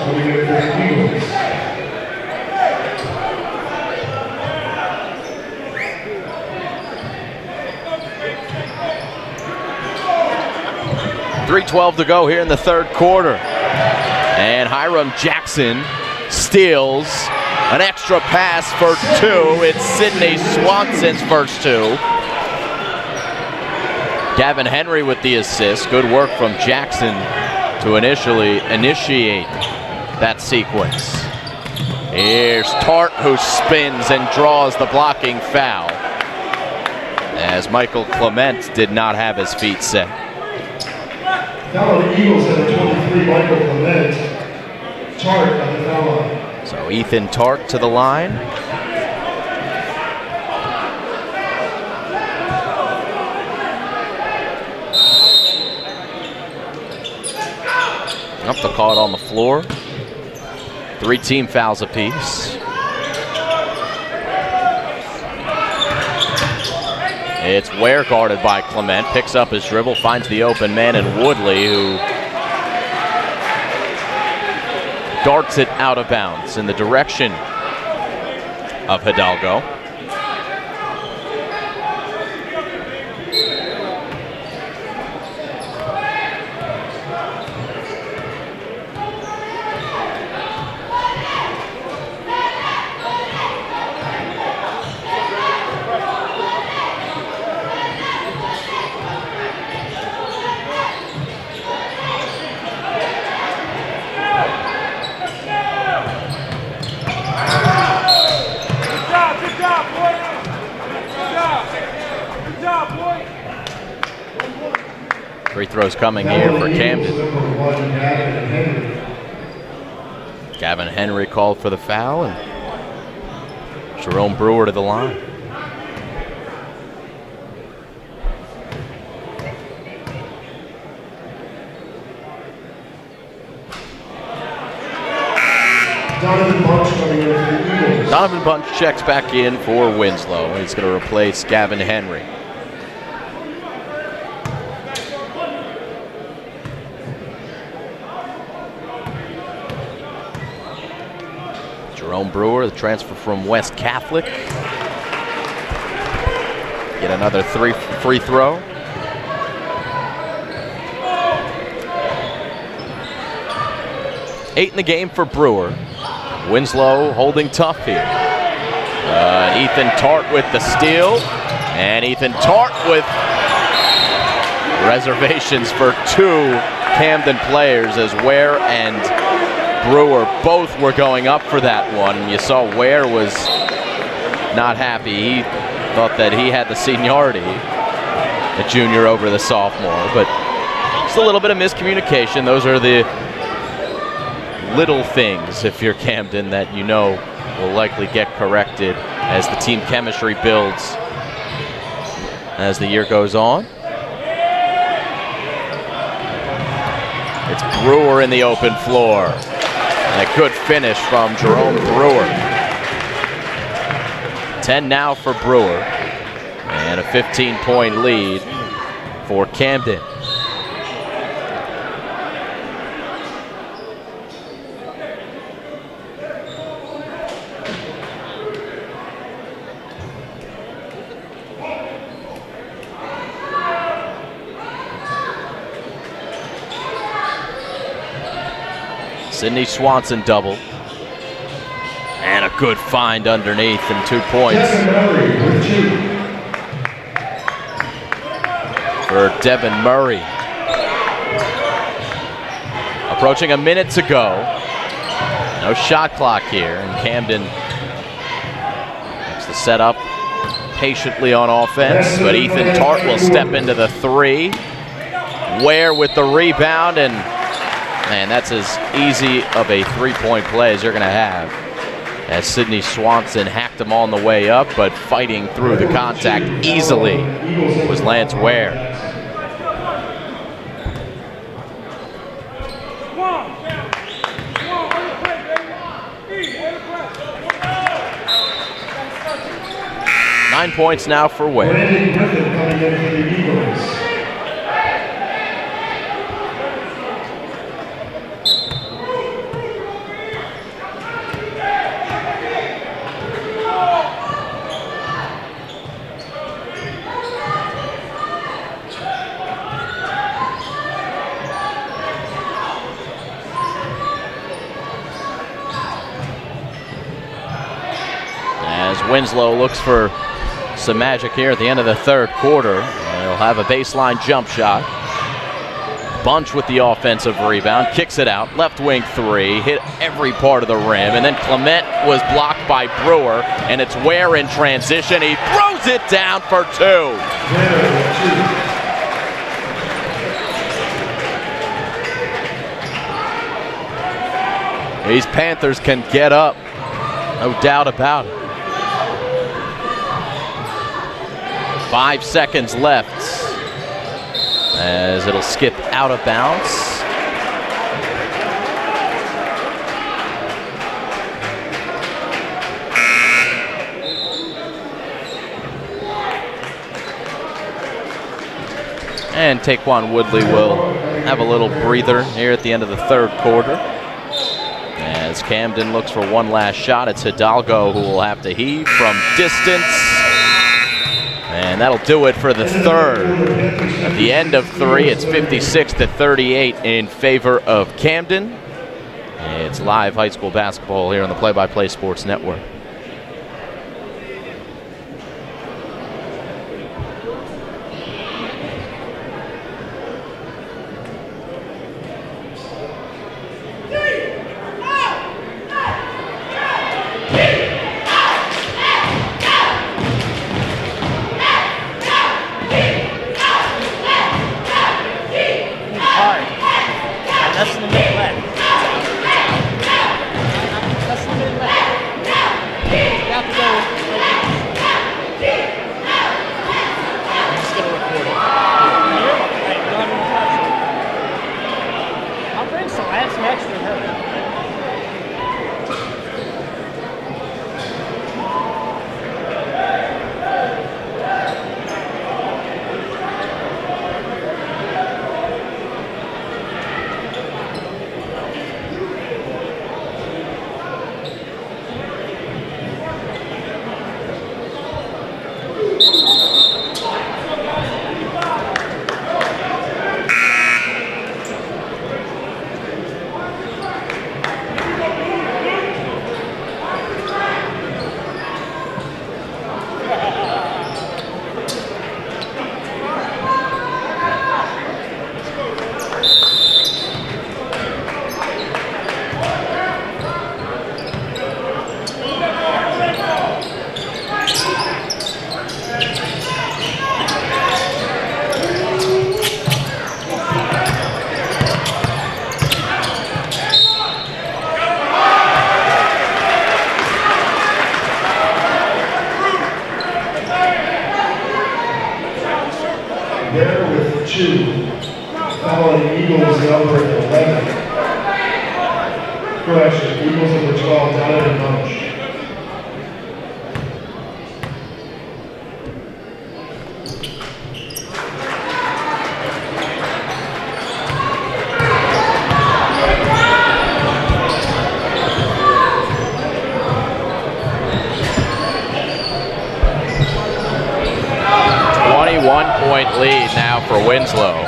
moving in for the Eagles. .312 to go here in the third quarter. And Hiram Jackson steals an extra pass for two. It's Sydney Swanson's first two. Gavin Henry with the assist. Good work from Jackson to initially initiate that sequence. Here's Tart, who spins and draws the blocking foul, as Michael Clement did not have his feet set. Foul on the Eagles at the 23, Michael Clement. Tart at the foul line. So Ethan Tart to the line. Up to call it on the floor. 3 team fouls apiece. It's Ware guarded by Clement. Picks up his dribble, finds the open man in Woodley, who darts it out of bounds in the direction of Hidalgo. Free throws coming here for Camden. Gavin Henry called for the foul, and Jerome Brewer to the line. Donovan Bunch checks back in for Winslow. He's going to replace Gavin Henry. Jerome Brewer, the transfer from West Catholic. Get another free throw. Eight in the game for Brewer. Winslow holding tough here. Ethan Tart with the steal. And Ethan Tart with reservations for 2 Camden players, as Ware and Brewer both were going up for that one. You saw Ware was not happy. He thought that he had the seniority, the junior over the sophomore, but just a little bit of miscommunication. Those are the little things, if you're Camden, that you know will likely get corrected as the team chemistry builds as the year goes on. It's Brewer in the open floor. And a good finish from Jerome Brewer. 10 now for Brewer. And a 15-point lead for Camden. Sydney Swanson double. And a good find underneath and 2 points for Devin Murray. Approaching a minute to go. No shot clock here, and Camden looks to set up patiently on offense, but Ethan Tart will step into the 3. Ware with the rebound, and man, that's as easy of a 3-point play as you're going to have, as Sydney Swanson hacked him on the way up, but fighting through the contact easily was Lance Ware. Nine points now for Ware. as Winslow looks for some magic here at the end of the third quarter. He'll have a baseline jump shot. Bunch with the offensive rebound, kicks it out, left wing three, hit every part of the rim, and then Clement was blocked by Brewer, and it's Ware in transition. He throws it down for two. These Panthers can get up, no doubt about it. 5 seconds left as it'll skip out of bounds. And Taquan Woodley will have a little breather here at the end of the third quarter. As Camden looks for one last shot, it's Hidalgo who will have to heave from distance. And that'll do it for the third. At the end of three, it's 56-38 in favor of Camden. It's live high school basketball here on the Play-by-Play Sports Network. Lead now for Winslow.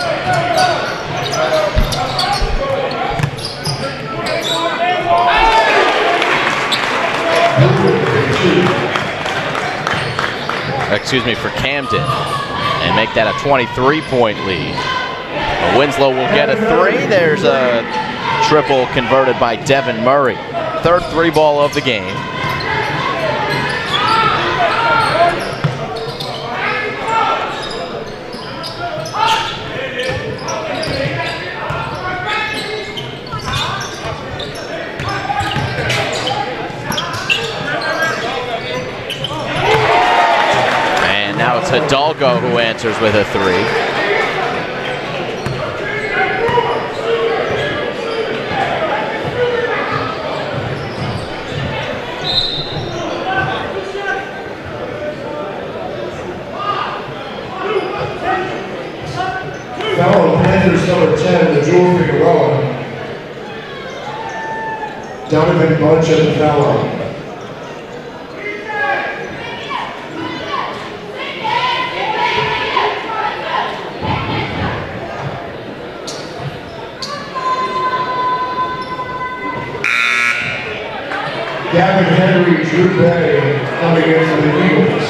Excuse me, for Camden, and make that a 23-point lead. But Winslow will get a three. There's a triple converted by Devin Murray. Third three ball of the game. Hidalgo who answers with a three. Foul on Panthers number 10, Najul Figueroa. Donovan Bunch at the foul line. Gavin Henry, Drew Bay coming in for the Eagles.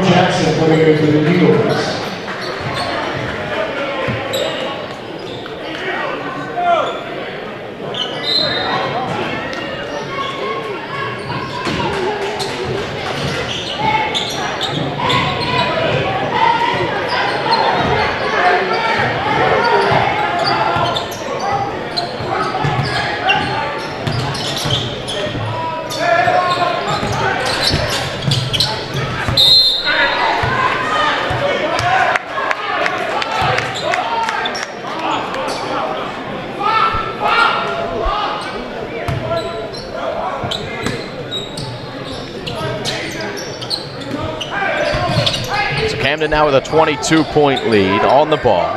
Jackson coming in for the Eagles. Camden now with a 22-point lead on the ball.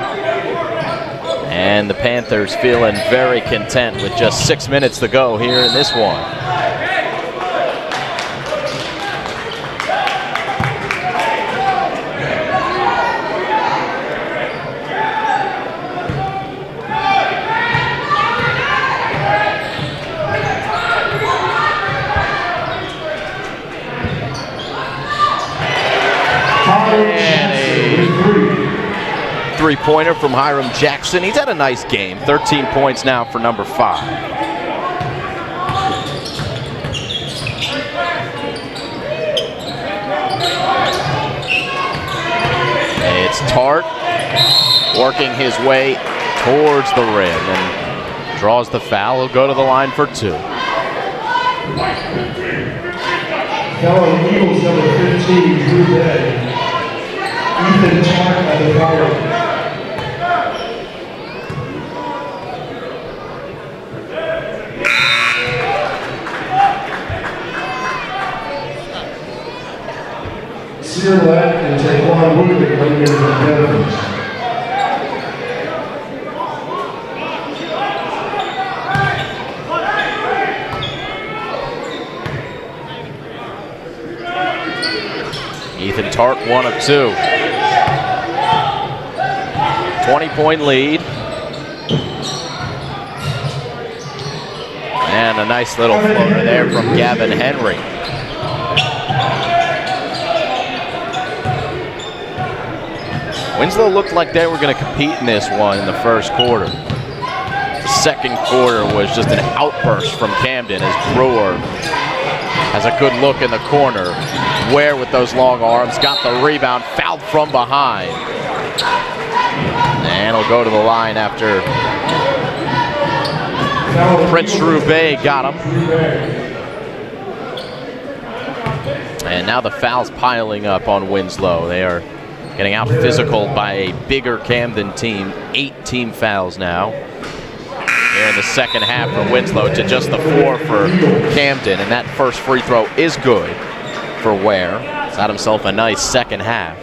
And the Panthers feeling very content with just 6 minutes to go here in this one. Three-pointer from Hiram Jackson. He's had a nice game. 13 points now for number 5. It's Tart working his way towards the rim and draws the foul. He'll go to the line for 2. Fellow Eagles number 15, Drew Bay. Ethan Tart at the foul. Searlet and Taquan Woodley coming in from Camden. Ethan Tart, 1 of 2. 20-point lead. And a nice little floater there from Gavin Henry. Winslow looked like they were going to compete in this one in the first quarter. The second quarter was just an outburst from Camden as Brewer has a good look in the corner. Ware with those long arms, got the rebound, fouled from behind. And he'll go to the line after Prince Drew Bay got him. And now the fouls piling up on Winslow. They are getting out physical by a bigger Camden team. 8 team fouls now. Here in the second half for Winslow to just the 4 for Camden. And that first free throw is good for Ware. He's had himself a nice second half.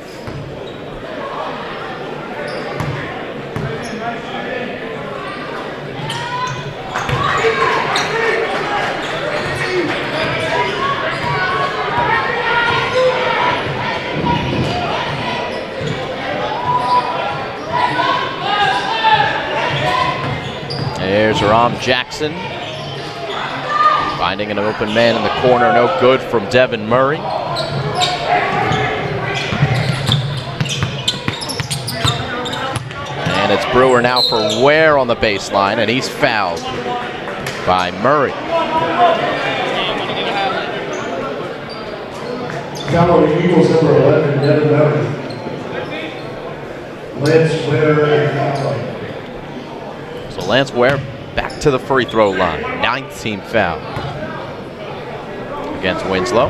There's Ram Jackson. Finding an open man in the corner, no good from Devin Murray. And it's Brewer now for Ware on the baseline, and he's fouled by Murray. Foul on the Eagles number 11, Devin Murray. Lance Ware and foul. So Lance Ware back to the free throw line. 9th team foul against Winslow.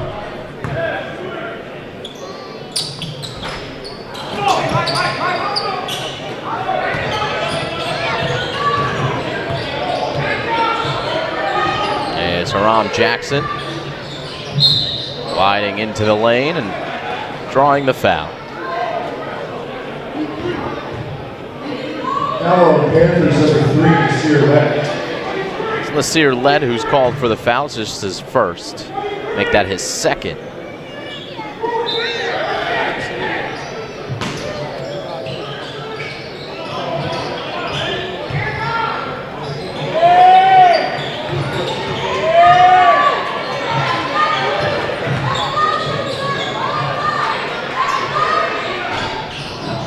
It's Ram Jackson gliding into the lane and drawing the foul. Foul on Panthers number 3, Nasir Lett. It's Nasir Lett who's called for the foul. It's just his first. Make that his second.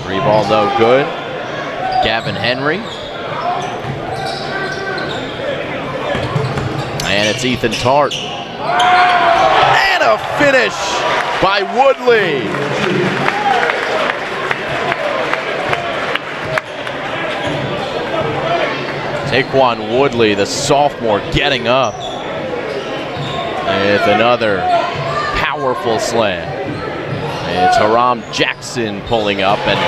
Three ball no good. Gavin Henry. And it's Ethan Tart. And a finish by Woodley. Taquan Woodley, the sophomore, getting up with another powerful slam. It's Haram Jackson pulling up, and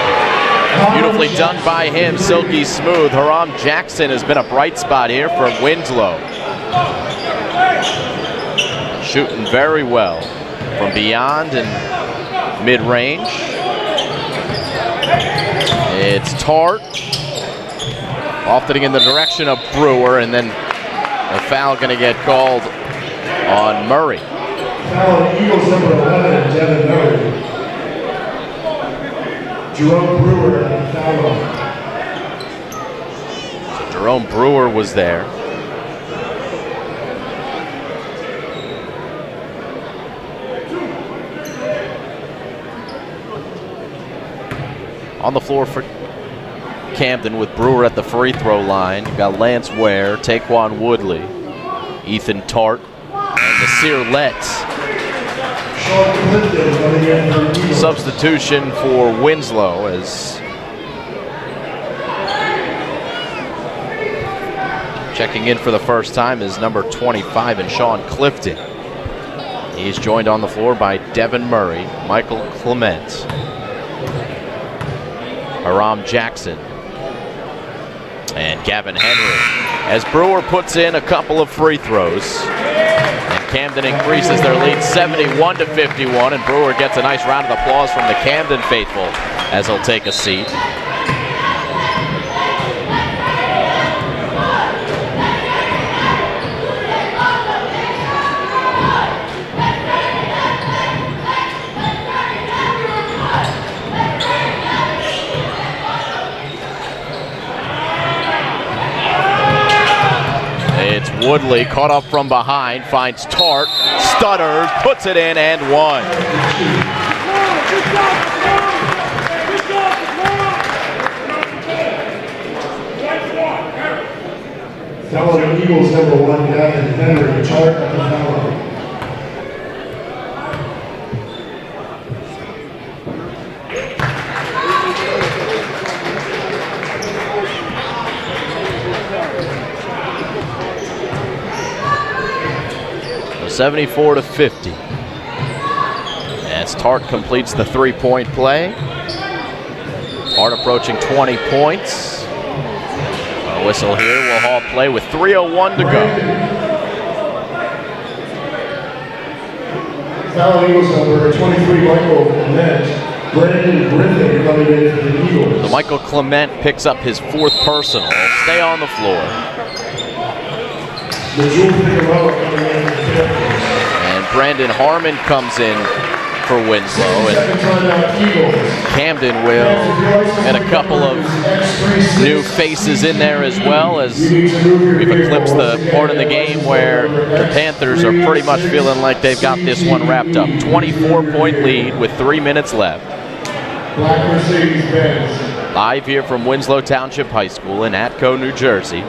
beautifully done by him, silky smooth. Haram Jackson has been a bright spot here for Winslow. Shooting very well from beyond and mid-range. It's Tart. Lofting in the direction of Brewer, and then a foul going to get called on Murray. Foul on Eagles number 11, Devin Murray. Jerome Brewer on the foul line. So Jerome Brewer was there. On the floor for Camden with Brewer at the free throw line. You've got Lance Ware, Taquan Woodley, Ethan Tart, and Nasir Lett. Substitution for Winslow as checking in for the first time is number 25 and Sean Clifton. He's joined on the floor by Devin Murray, Michael Clement, Haram Jackson, and Gavin Henry. As Brewer puts in a couple of free throws, and Camden increases their lead 71-51, and Brewer gets a nice round of applause from the Camden faithful as he'll take a seat. It's Woodley caught up from behind, finds Tart, stutters, puts it in, and one. Foul on Eagles number 1, Gavin Henry. Tart at the foul line. So 74-50. As Tart completes the three-point play. Tart approaching 20 points. A whistle here will halt play with 3:01 to go. Foul on Eagles number 23, Michael Clement. Brandon Griffin coming in for the Eagles. So Michael Clement picks up his fourth personal. Stay on the floor. And Brandon Harmon comes in for Winslow, and Camden will get a couple of new faces in there as well, as we've eclipsed the part of the game where the Panthers are pretty much feeling like they've got this one wrapped up. 24-point lead with 3 minutes left. Live here from Winslow Township High School in Atco, New Jersey.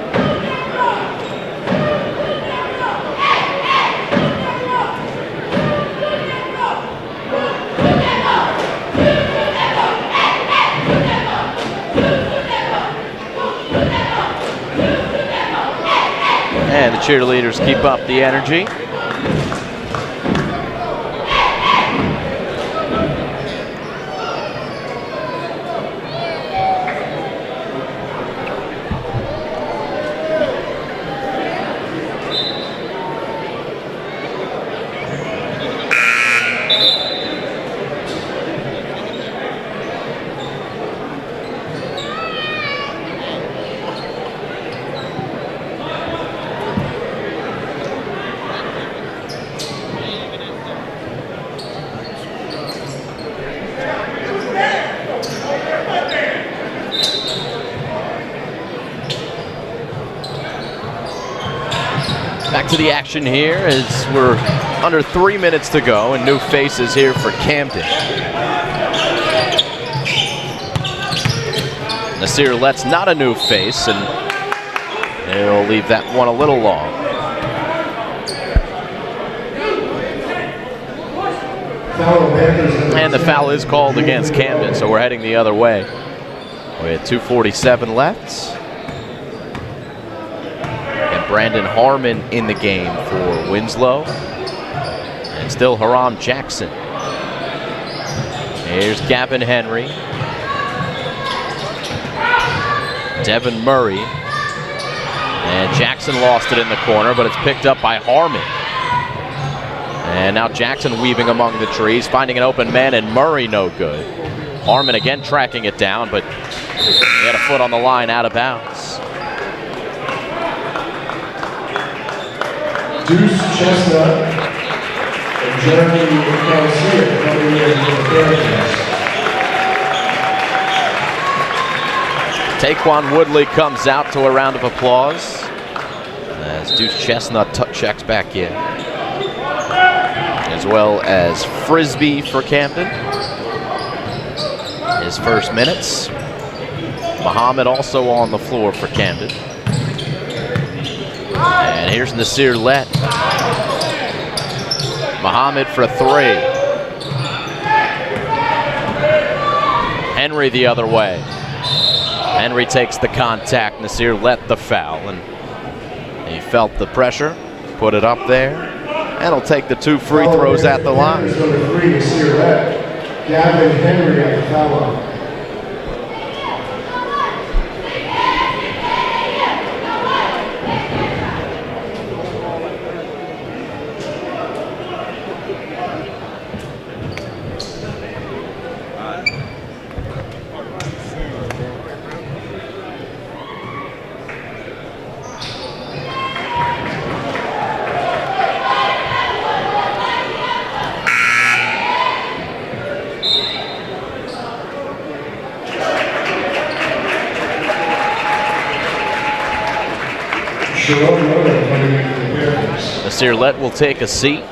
And the cheerleaders keep up the energy. Back to the action here as we're under 3 minutes to go, and new faces here for Camden. Nasir Lett's not a new face, and he'll leave that one a little long. And the foul is called against Camden, so we're heading the other way. With 2:47 left. And Brandon Harmon in the game for Winslow. And still Haram Jackson. Here's Gavin Henry. Devin Murray. And Jackson lost it in the corner, but it's picked up by Harmon. And now Jackson weaving among the trees, finding an open man, and Murray no good. Harmon again tracking it down, but he had a foot on the line out of bounds. Deuce Chestnut and Jeremy Garcia coming in for the Bearcats. Taquan Woodley comes out to a round of applause as Deuce Chestnut checks back in, as well as Frisbee for Camden. His first minutes. Muhammad also on the floor for Camden. And here's Nasir Lett. Muhammad for three. Henry the other way. Henry takes the contact. Nasir Lett the foul. And he felt the pressure, put it up there, and he'll take the two free throws at the line. Number 3, Nasir Lett. Gavin Henry at the foul line. Nasir Lett will take a seat.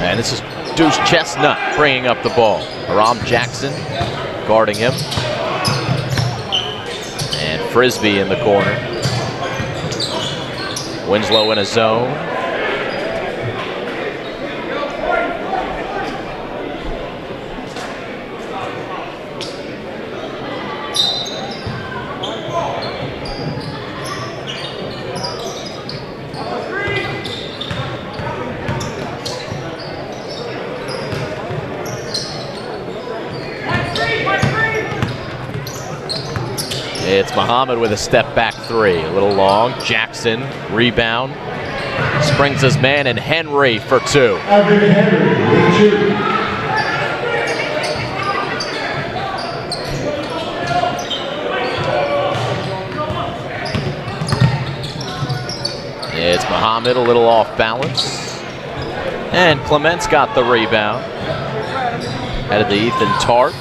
And this is Deuce Chestnut bringing up the ball. Haram Jackson guarding him. And Frisbee in the corner. Winslow in a zone. It's Muhammad with a step back three. A little long. Jackson, rebound. Springs his man, and Henry for two. Henry with two. It's Muhammad a little off balance. And Clement's got the rebound. Headed to Ethan Tart.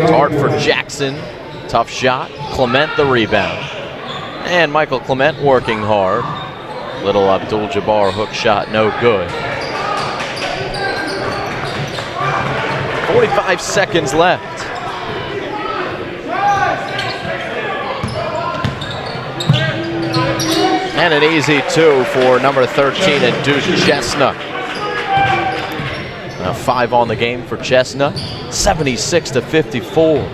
Tart for Jackson. Tough shot. Clement the rebound. And Michael Clement working hard. Little Abdul-Jabbar hook shot, no good. 45 seconds left. And an easy two for number 13 and Deuce Chestnut. 5 on the game for Chestnut. 76-54.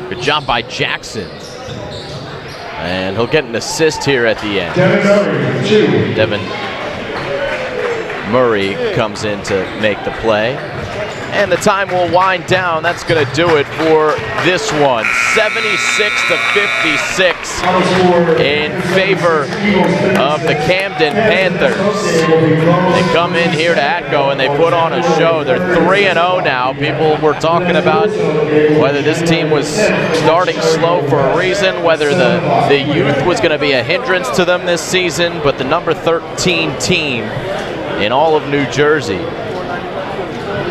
Good job by Jackson. And he'll get an assist here at the end. Devin Murray comes in to make the play. And the time will wind down. That's going to do it for this one. 76-56 in favor of the Camden Panthers. They come in here to Atco and they put on a show. They're 3-0 now. People were talking about whether this team was starting slow for a reason, whether the youth was going to be a hindrance to them this season, but the number 13 team in all of New Jersey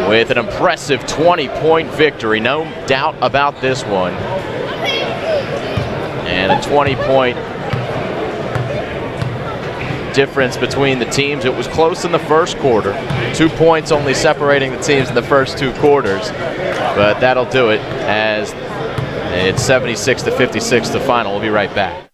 with an impressive 20-point victory. No doubt about this one. And a 20-point difference between the teams. It was close in the first quarter. 2 points only separating the teams in the first 2 quarters. But that'll do it as it's 76-56 the final. We'll be right back.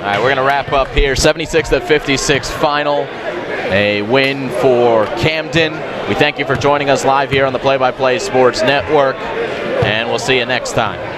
All right, we're going to wrap up here. 76-56 final. A win for Camden. We thank you for joining us live here on the Play by Play Sports Network, and we'll see you next time.